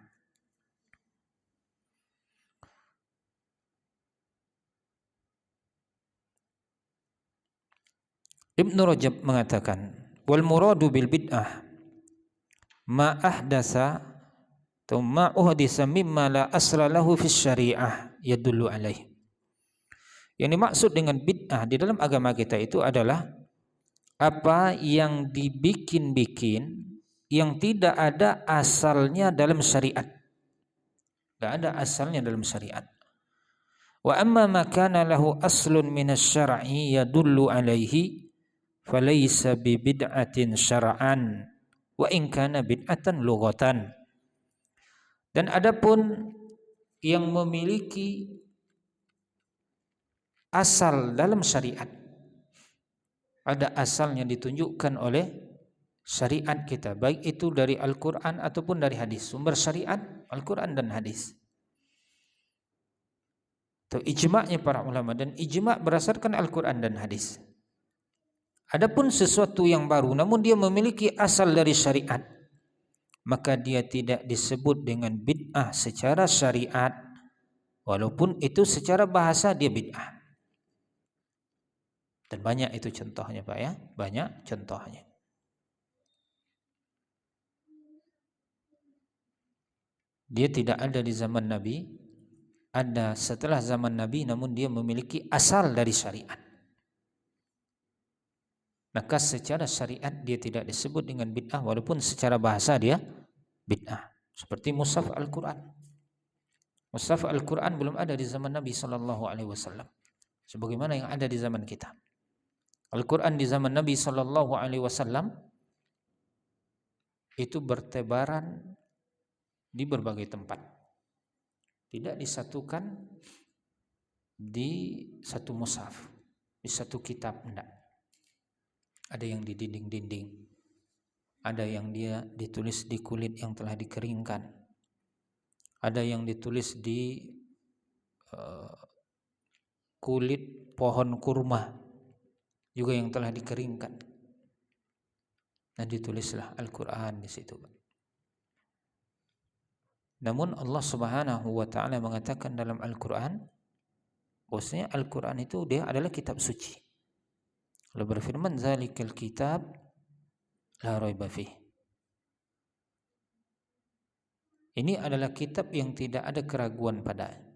Ibnu Rajab mengatakan, wal muradu bil bid'ah ma ahdasa atau ma uhdisa mimma la asla lahu fis syariah yadullu alaih. Yang dimaksud dengan bid'ah di dalam agama kita itu adalah apa yang dibikin-bikin yang tidak ada asalnya dalam syariat. Tidak ada asalnya dalam syariat. Wa amma ma kana lahu aslun minas syar'i yadullu alaihi falaysa bi bid'atin syar'an wa in kana bid'atan lughatan. Dan adapun yang memiliki asal dalam syariat, ada asalnya ditunjukkan oleh syariat kita, baik itu dari Al-Quran ataupun dari hadis. Sumber syariat Al-Quran dan hadis. Itu ijma'nya para ulama, dan ijma' berdasarkan Al-Quran dan hadis. Adapun sesuatu yang baru namun dia memiliki asal dari syariat, maka dia tidak disebut dengan bid'ah secara syariat, walaupun itu secara bahasa dia bid'ah. Dan banyak itu contohnya Pak ya, banyak contohnya. Dia tidak ada di zaman Nabi, ada setelah zaman Nabi, namun dia memiliki asal dari syariat. Maka secara syariat dia tidak disebut dengan bid'ah, walaupun secara bahasa dia bid'ah. Seperti mushaf Al-Quran. Mushaf Al-Quran belum ada di zaman Nabi SAW, sebagaimana yang ada di zaman kita. Al-Quran di zaman Nabi SAW itu bertebaran di berbagai tempat, tidak disatukan di satu mushaf, di satu kitab, enggak. Ada yang di dinding-dinding, ada yang dia ditulis di kulit yang telah dikeringkan, ada yang ditulis di kulit pohon kurma juga yang telah dikeringkan, dan ditulislah Al-Quran di situ. Namun Allah Subhanahu wa taala mengatakan dalam Al-Quran bahwasanya Al-Quran itu dia adalah kitab suci. Allah berfirman, "Dzalikal kitab la raiba fih." Ini adalah kitab yang tidak ada keraguan padanya.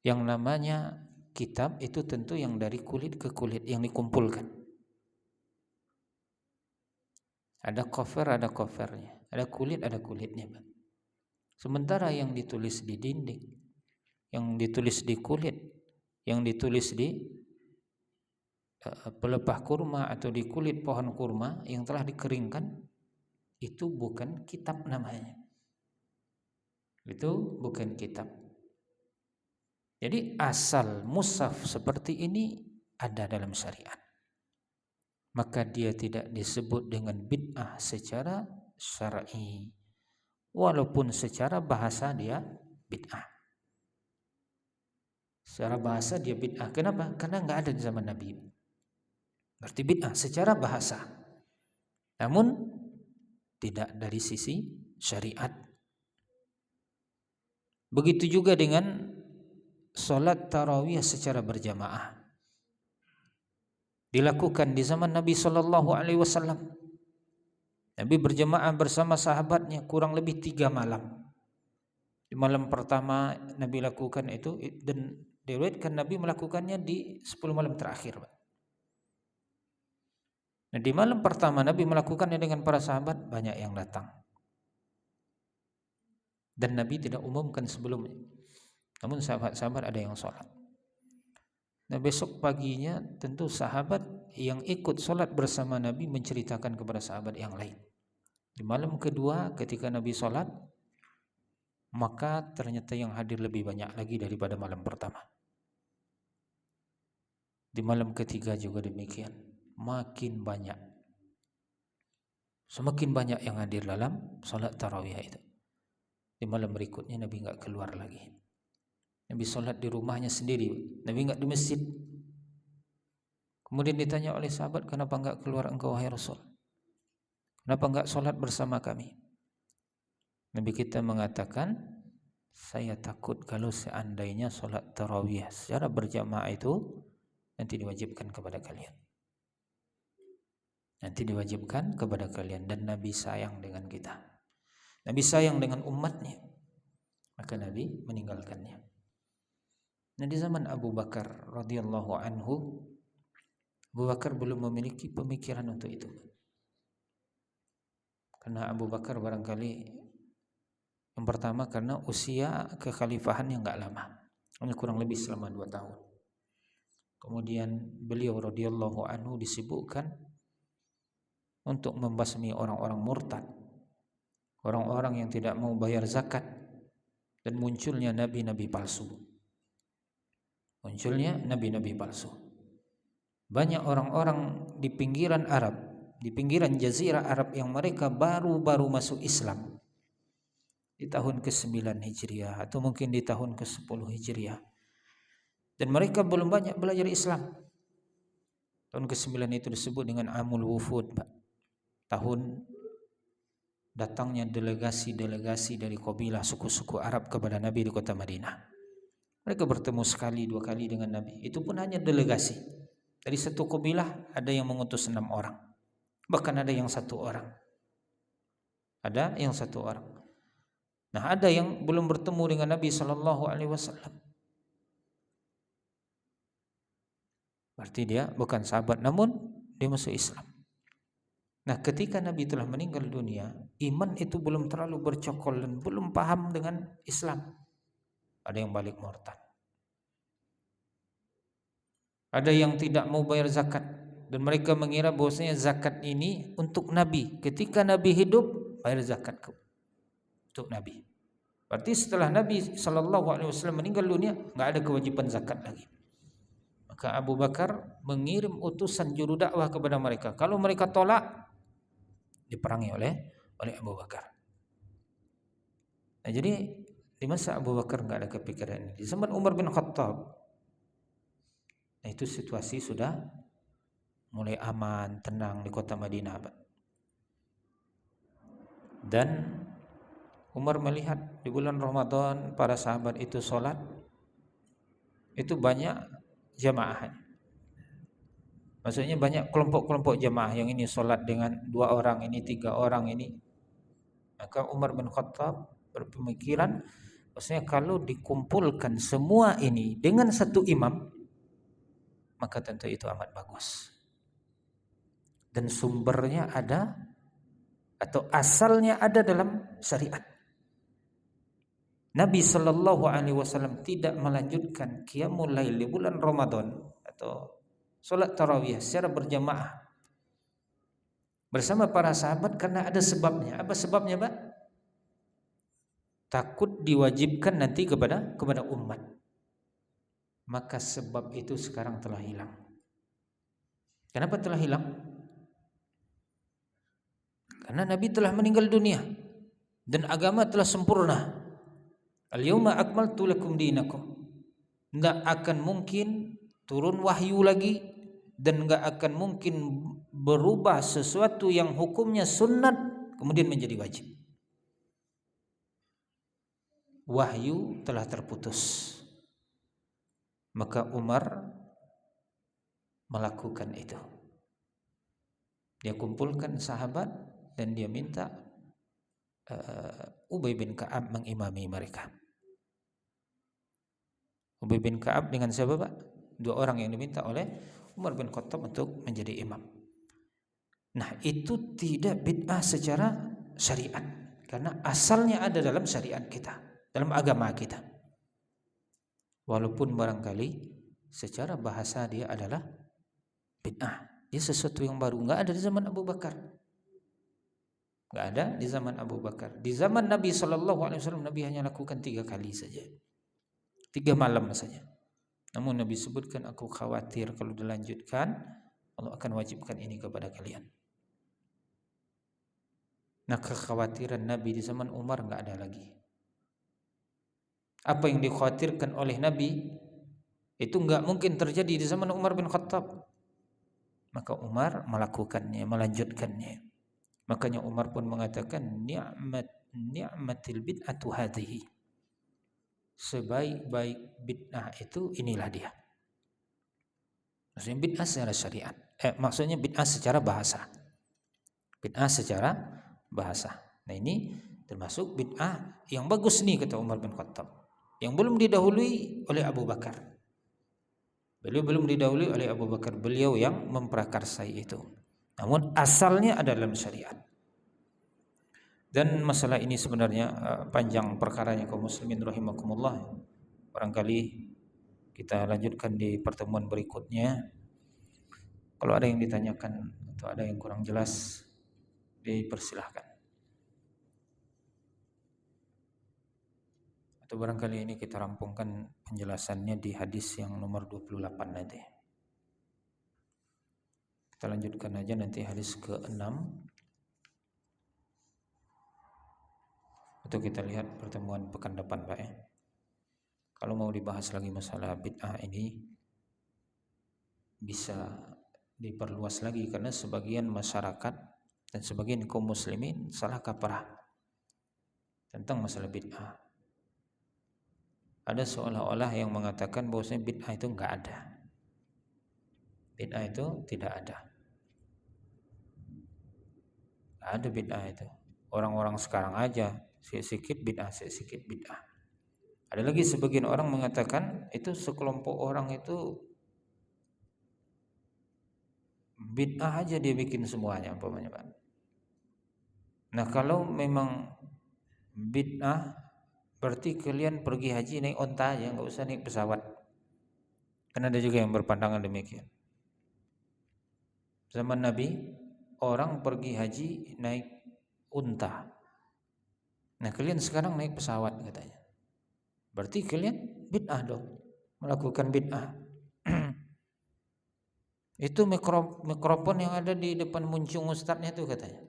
Yang namanya kitab itu tentu yang dari kulit ke kulit yang dikumpulkan. Ada cover, ada covernya, ada kulit, ada kulitnya. Sementara yang ditulis di dinding, yang ditulis di kulit, yang ditulis di pelepah kurma atau di kulit pohon kurma yang telah dikeringkan, itu bukan kitab namanya. Itu bukan kitab. Jadi asal mushaf seperti ini ada dalam syariat. Maka dia tidak disebut dengan bid'ah secara syar'i. Walaupun secara bahasa dia bid'ah. Secara bahasa dia bid'ah. Kenapa? Karena nggak ada di zaman Nabi. Berarti bid'ah secara bahasa. Namun tidak dari sisi syariat. Begitu juga dengan sholat tarawih secara berjamaah. Dilakukan di zaman Nabi Shallallahu Alaihi Wasallam. Nabi berjamaah bersama sahabatnya kurang lebih 3 malam. Di malam pertama Nabi lakukan itu, dan diriwayatkan Nabi melakukannya di 10 malam terakhir. Nah, di malam pertama Nabi melakukannya dengan para sahabat, banyak yang datang. Dan Nabi tidak umumkan sebelumnya. Namun sahabat-sahabat ada yang sholat. Nah, besok paginya tentu sahabat yang ikut sholat bersama Nabi menceritakan kepada sahabat yang lain. Di malam kedua ketika Nabi sholat, maka ternyata yang hadir lebih banyak lagi daripada malam pertama. Di malam ketiga juga demikian, makin banyak. Semakin banyak yang hadir dalam sholat tarawih itu. Di malam berikutnya Nabi nggak keluar lagi. Nabi sholat di rumahnya sendiri. Nabi nggak di masjid. Kemudian ditanya oleh sahabat, kenapa nggak keluar engkau wahai Rasul? Kenapa nggak sholat bersama kami? Nabi kita mengatakan, saya takut kalau seandainya sholat tarawih secara berjamaah itu nanti diwajibkan kepada kalian. Nanti diwajibkan kepada kalian. Dan Nabi sayang dengan kita. Nabi sayang dengan umatnya, maka Nabi meninggalkannya. Nah, di zaman Abu Bakar radhiyallahu anhu, Abu Bakar belum memiliki pemikiran untuk itu. Karena Abu Bakar barangkali yang pertama karena usia kekhalifahannya nggak lama, hanya kurang lebih selama 2 tahun. Kemudian beliau radhiyallahu anhu disibukkan untuk membasmi orang-orang murtad, orang-orang yang tidak mau bayar zakat, dan munculnya nabi-nabi palsu. Munculnya nabi-nabi palsu. Banyak orang-orang di pinggiran Arab, di pinggiran Jazirah Arab yang mereka baru-baru masuk Islam di tahun ke-9 Hijriah atau mungkin di tahun ke-10 Hijriah. Dan mereka belum banyak belajar Islam. Tahun ke-9 itu disebut dengan Amul Wufud, Pak. Tahun datangnya delegasi-delegasi dari kabilah suku-suku Arab kepada Nabi di kota Madinah. Mereka bertemu sekali 2 kali dengan Nabi. Itu pun hanya delegasi. Dari satu kabilah ada yang mengutus 6 orang. Bahkan ada yang 1 orang. Ada yang 1 orang. Nah, ada yang belum bertemu dengan Nabi Sallallahu Alaihi Wasallam. Berarti dia bukan sahabat, namun dia masuk Islam. Nah, ketika Nabi telah meninggal dunia, iman itu belum terlalu bercokol dan belum paham dengan Islam. Ada yang balik murtad. Ada yang tidak mau bayar zakat dan mereka mengira bahwasanya zakat ini untuk Nabi. Ketika Nabi hidup, bayar zakat untuk Nabi. Berarti setelah Nabi Sallallahu Alaihi Wasallam meninggal dunia, nggak ada kewajiban zakat lagi. Maka Abu Bakar mengirim utusan juru dakwah kepada mereka. Kalau mereka tolak, diperangi oleh Abu Bakar. Nah, jadi di masa Abu Bakar nggak ada kepikiran ini. Di zaman Umar bin Khattab, nah itu situasi sudah mulai aman, tenang di kota Madinah. Dan Umar melihat di bulan Ramadan para sahabat itu sholat, itu banyak jamaah. Maksudnya banyak kelompok-kelompok jamaah, yang ini sholat dengan 2 orang, ini 3 orang ini. Maka Umar bin Khattab berpemikiran, maksudnya kalau dikumpulkan semua ini dengan 1 imam, maka tentu itu amat bagus. Dan sumbernya ada, atau asalnya ada dalam syariat. Nabi Sallallahu Alaihi Wasallam tidak melanjutkan qiyamul lail di bulan Ramadan atau sholat tarawih secara berjamaah bersama para sahabat karena ada sebabnya. Apa sebabnya, Pak? Takut diwajibkan nanti kepada umat. Maka sebab itu sekarang telah hilang. Kenapa telah hilang? Karena Nabi telah meninggal dunia dan agama telah sempurna. Al-yauma akmaltu lakum dinakum. Tidak akan mungkin turun wahyu lagi dan enggak akan mungkin berubah sesuatu yang hukumnya sunnat kemudian menjadi wajib. Wahyu telah terputus. Maka Umar melakukan itu. Dia kumpulkan sahabat dan dia minta Ubay bin Ka'ab mengimami mereka. Ubay bin Ka'ab dengan siapa, Pak? Dua orang yang diminta oleh Umar bin Khattab untuk menjadi imam. Nah, itu tidak bid'ah secara syariat karena asalnya ada dalam syariat kita, dalam agama kita. Walaupun barangkali secara bahasa dia adalah bid'ah. Dia sesuatu yang baru, enggak ada di zaman Abu Bakar. Enggak ada di zaman Abu Bakar. Di zaman Nabi SAW Nabi hanya lakukan 3 kali saja. 3 malam saja. Namun Nabi sebutkan, aku khawatir kalau dilanjutkan Allah akan wajibkan ini kepada kalian. Nah, kekhawatiran Nabi di zaman Umar enggak ada lagi. Apa yang dikhawatirkan oleh Nabi itu enggak mungkin terjadi di zaman Umar bin Khattab. Maka Umar melakukannya, melanjutkannya. Makanya Umar pun mengatakan ni'matil bid'atu hadhihi. Sebaik-baik bid'ah itu inilah dia. Maksudnya bid'ah secara syariat. Maksudnya bid'ah secara bahasa. Bid'ah secara bahasa. Nah, ini termasuk bid'ah yang bagus nih kata Umar bin Khattab. Yang belum didahului oleh Abu Bakar. Beliau belum didahului oleh Abu Bakar. Beliau yang memprakarsai itu. Namun asalnya ada dalam syariat. Dan masalah ini sebenarnya panjang perkaranya kaum muslimin rahimakumullah. Barangkali kita lanjutkan di pertemuan berikutnya. Kalau ada yang ditanyakan atau ada yang kurang jelas, dipersilahkan. Atau barangkali ini kita rampungkan penjelasannya di hadis yang nomor 28 nanti. Kita lanjutkan aja nanti hadis ke-6. Itu kita lihat pertemuan pekan depan, Pak ya. Kalau mau dibahas lagi masalah bid'ah ini bisa diperluas lagi karena sebagian masyarakat dan sebagian kaum muslimin salah kaprah tentang masalah bid'ah. Ada seolah-olah yang mengatakan bahwasanya bid'ah itu enggak ada. Bid'ah itu tidak ada. Enggak ada bid'ah itu. Orang-orang sekarang aja sedikit bid'ah, sedikit bid'ah. Ada lagi sebagian orang mengatakan itu sekelompok orang itu bid'ah aja dia bikin semuanya umpamanya, Pak. Nah, kalau memang bid'ah berarti kalian pergi haji naik onta aja, enggak usah naik pesawat. Karena ada juga yang berpandangan demikian. Zaman Nabi orang pergi haji naik unta. Nah, kalian sekarang naik pesawat katanya. Berarti kalian bid'ah dong, melakukan bid'ah. Itu mikrofon yang ada di depan muncung ustadznya itu katanya.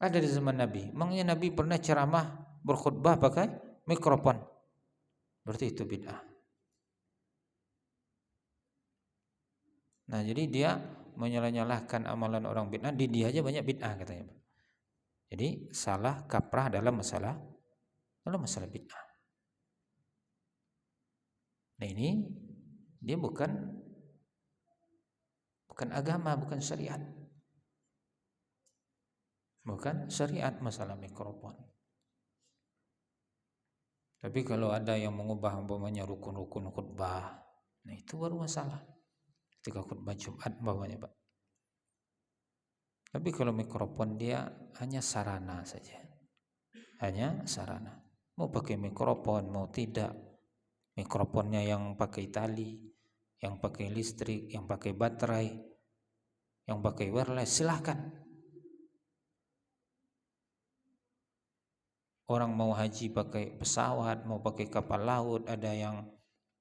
Ada di zaman Nabi. Emangnya Nabi pernah ceramah berkhutbah pakai mikrofon? Berarti itu bid'ah. Nah, jadi dia menyalah-nyalahkan amalan orang bid'ah, di dia aja banyak bid'ah katanya. Jadi salah kaprah dalam masalah bid'ah. Nah, ini dia bukan agama, bukan syariat. Bukan syariat masalah mikrofon. Tapi kalau ada yang mengubah umpamanya rukun-rukun khutbah, nah itu baru masalah. Ketika khutbah Jumat umpamanya, Pak. Tapi kalau mikrofon dia hanya sarana saja. Hanya sarana. Mau pakai mikrofon, mau tidak. Mikrofonnya yang pakai tali, yang pakai listrik, yang pakai baterai, yang pakai wireless, silahkan. Orang mau haji pakai pesawat, mau pakai kapal laut, ada yang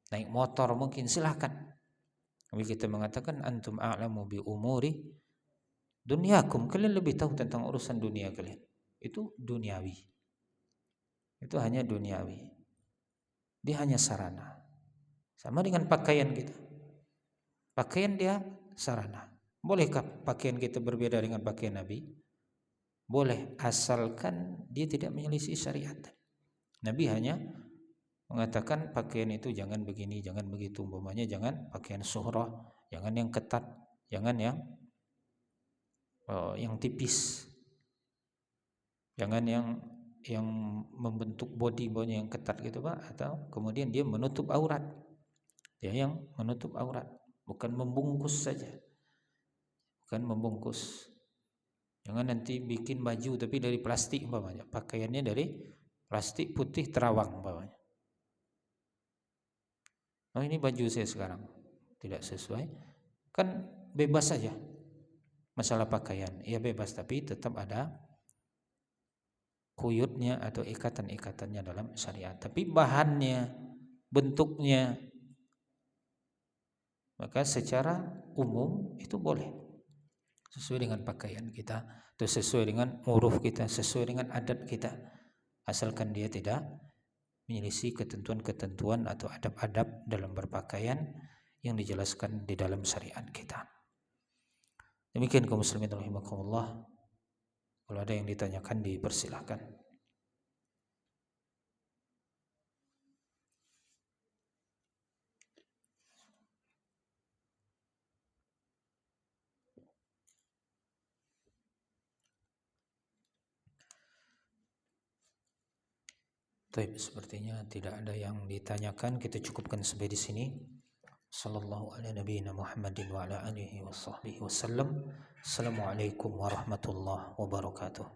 naik motor mungkin, silahkan. Tapi kita mengatakan antum a'lamu bi umuri dunyakum, kalian lebih tahu tentang urusan dunia kalian. Itu duniawi. Itu hanya duniawi. Dia hanya sarana. Sama dengan pakaian kita. Pakaian dia sarana. Bolehkah pakaian kita berbeda dengan pakaian Nabi? Boleh, asalkan dia tidak menyelisih syariat. Nabi hanya mengatakan pakaian itu jangan begini, jangan begitu. Umpamanya jangan pakaian suhrah, jangan yang ketat, jangan yang tipis, jangan yang membentuk body yang ketat gitu Pak, atau kemudian dia menutup aurat. Dia yang menutup aurat, bukan membungkus saja. Bukan membungkus. Jangan nanti bikin baju tapi dari plastik umpamanya, pakaiannya dari plastik putih terawang umpamanya. Oh ini baju saya sekarang tidak sesuai, kan bebas saja masalah pakaian. Ya bebas, tapi tetap ada kuyutnya atau ikatan-ikatannya dalam syariat. Tapi bahannya, bentuknya, maka secara umum itu boleh. Sesuai dengan pakaian kita, atau sesuai dengan uruf kita, sesuai dengan adat kita, asalkan dia tidak menyelisih ketentuan-ketentuan atau adab-adab dalam berpakaian yang dijelaskan di dalam syariat kita. Demikian kaum muslimin rahimakumullah. Kalau ada yang ditanyakan dipersilahkan. Baik, sepertinya tidak ada yang ditanyakan. Kita cukupkan sampai di sini. Sallallahu ala nabiyina Muhammadin wa ala alihi wa sahbihi wasallam. Assalamualaikum warahmatullahi wabarakatuh.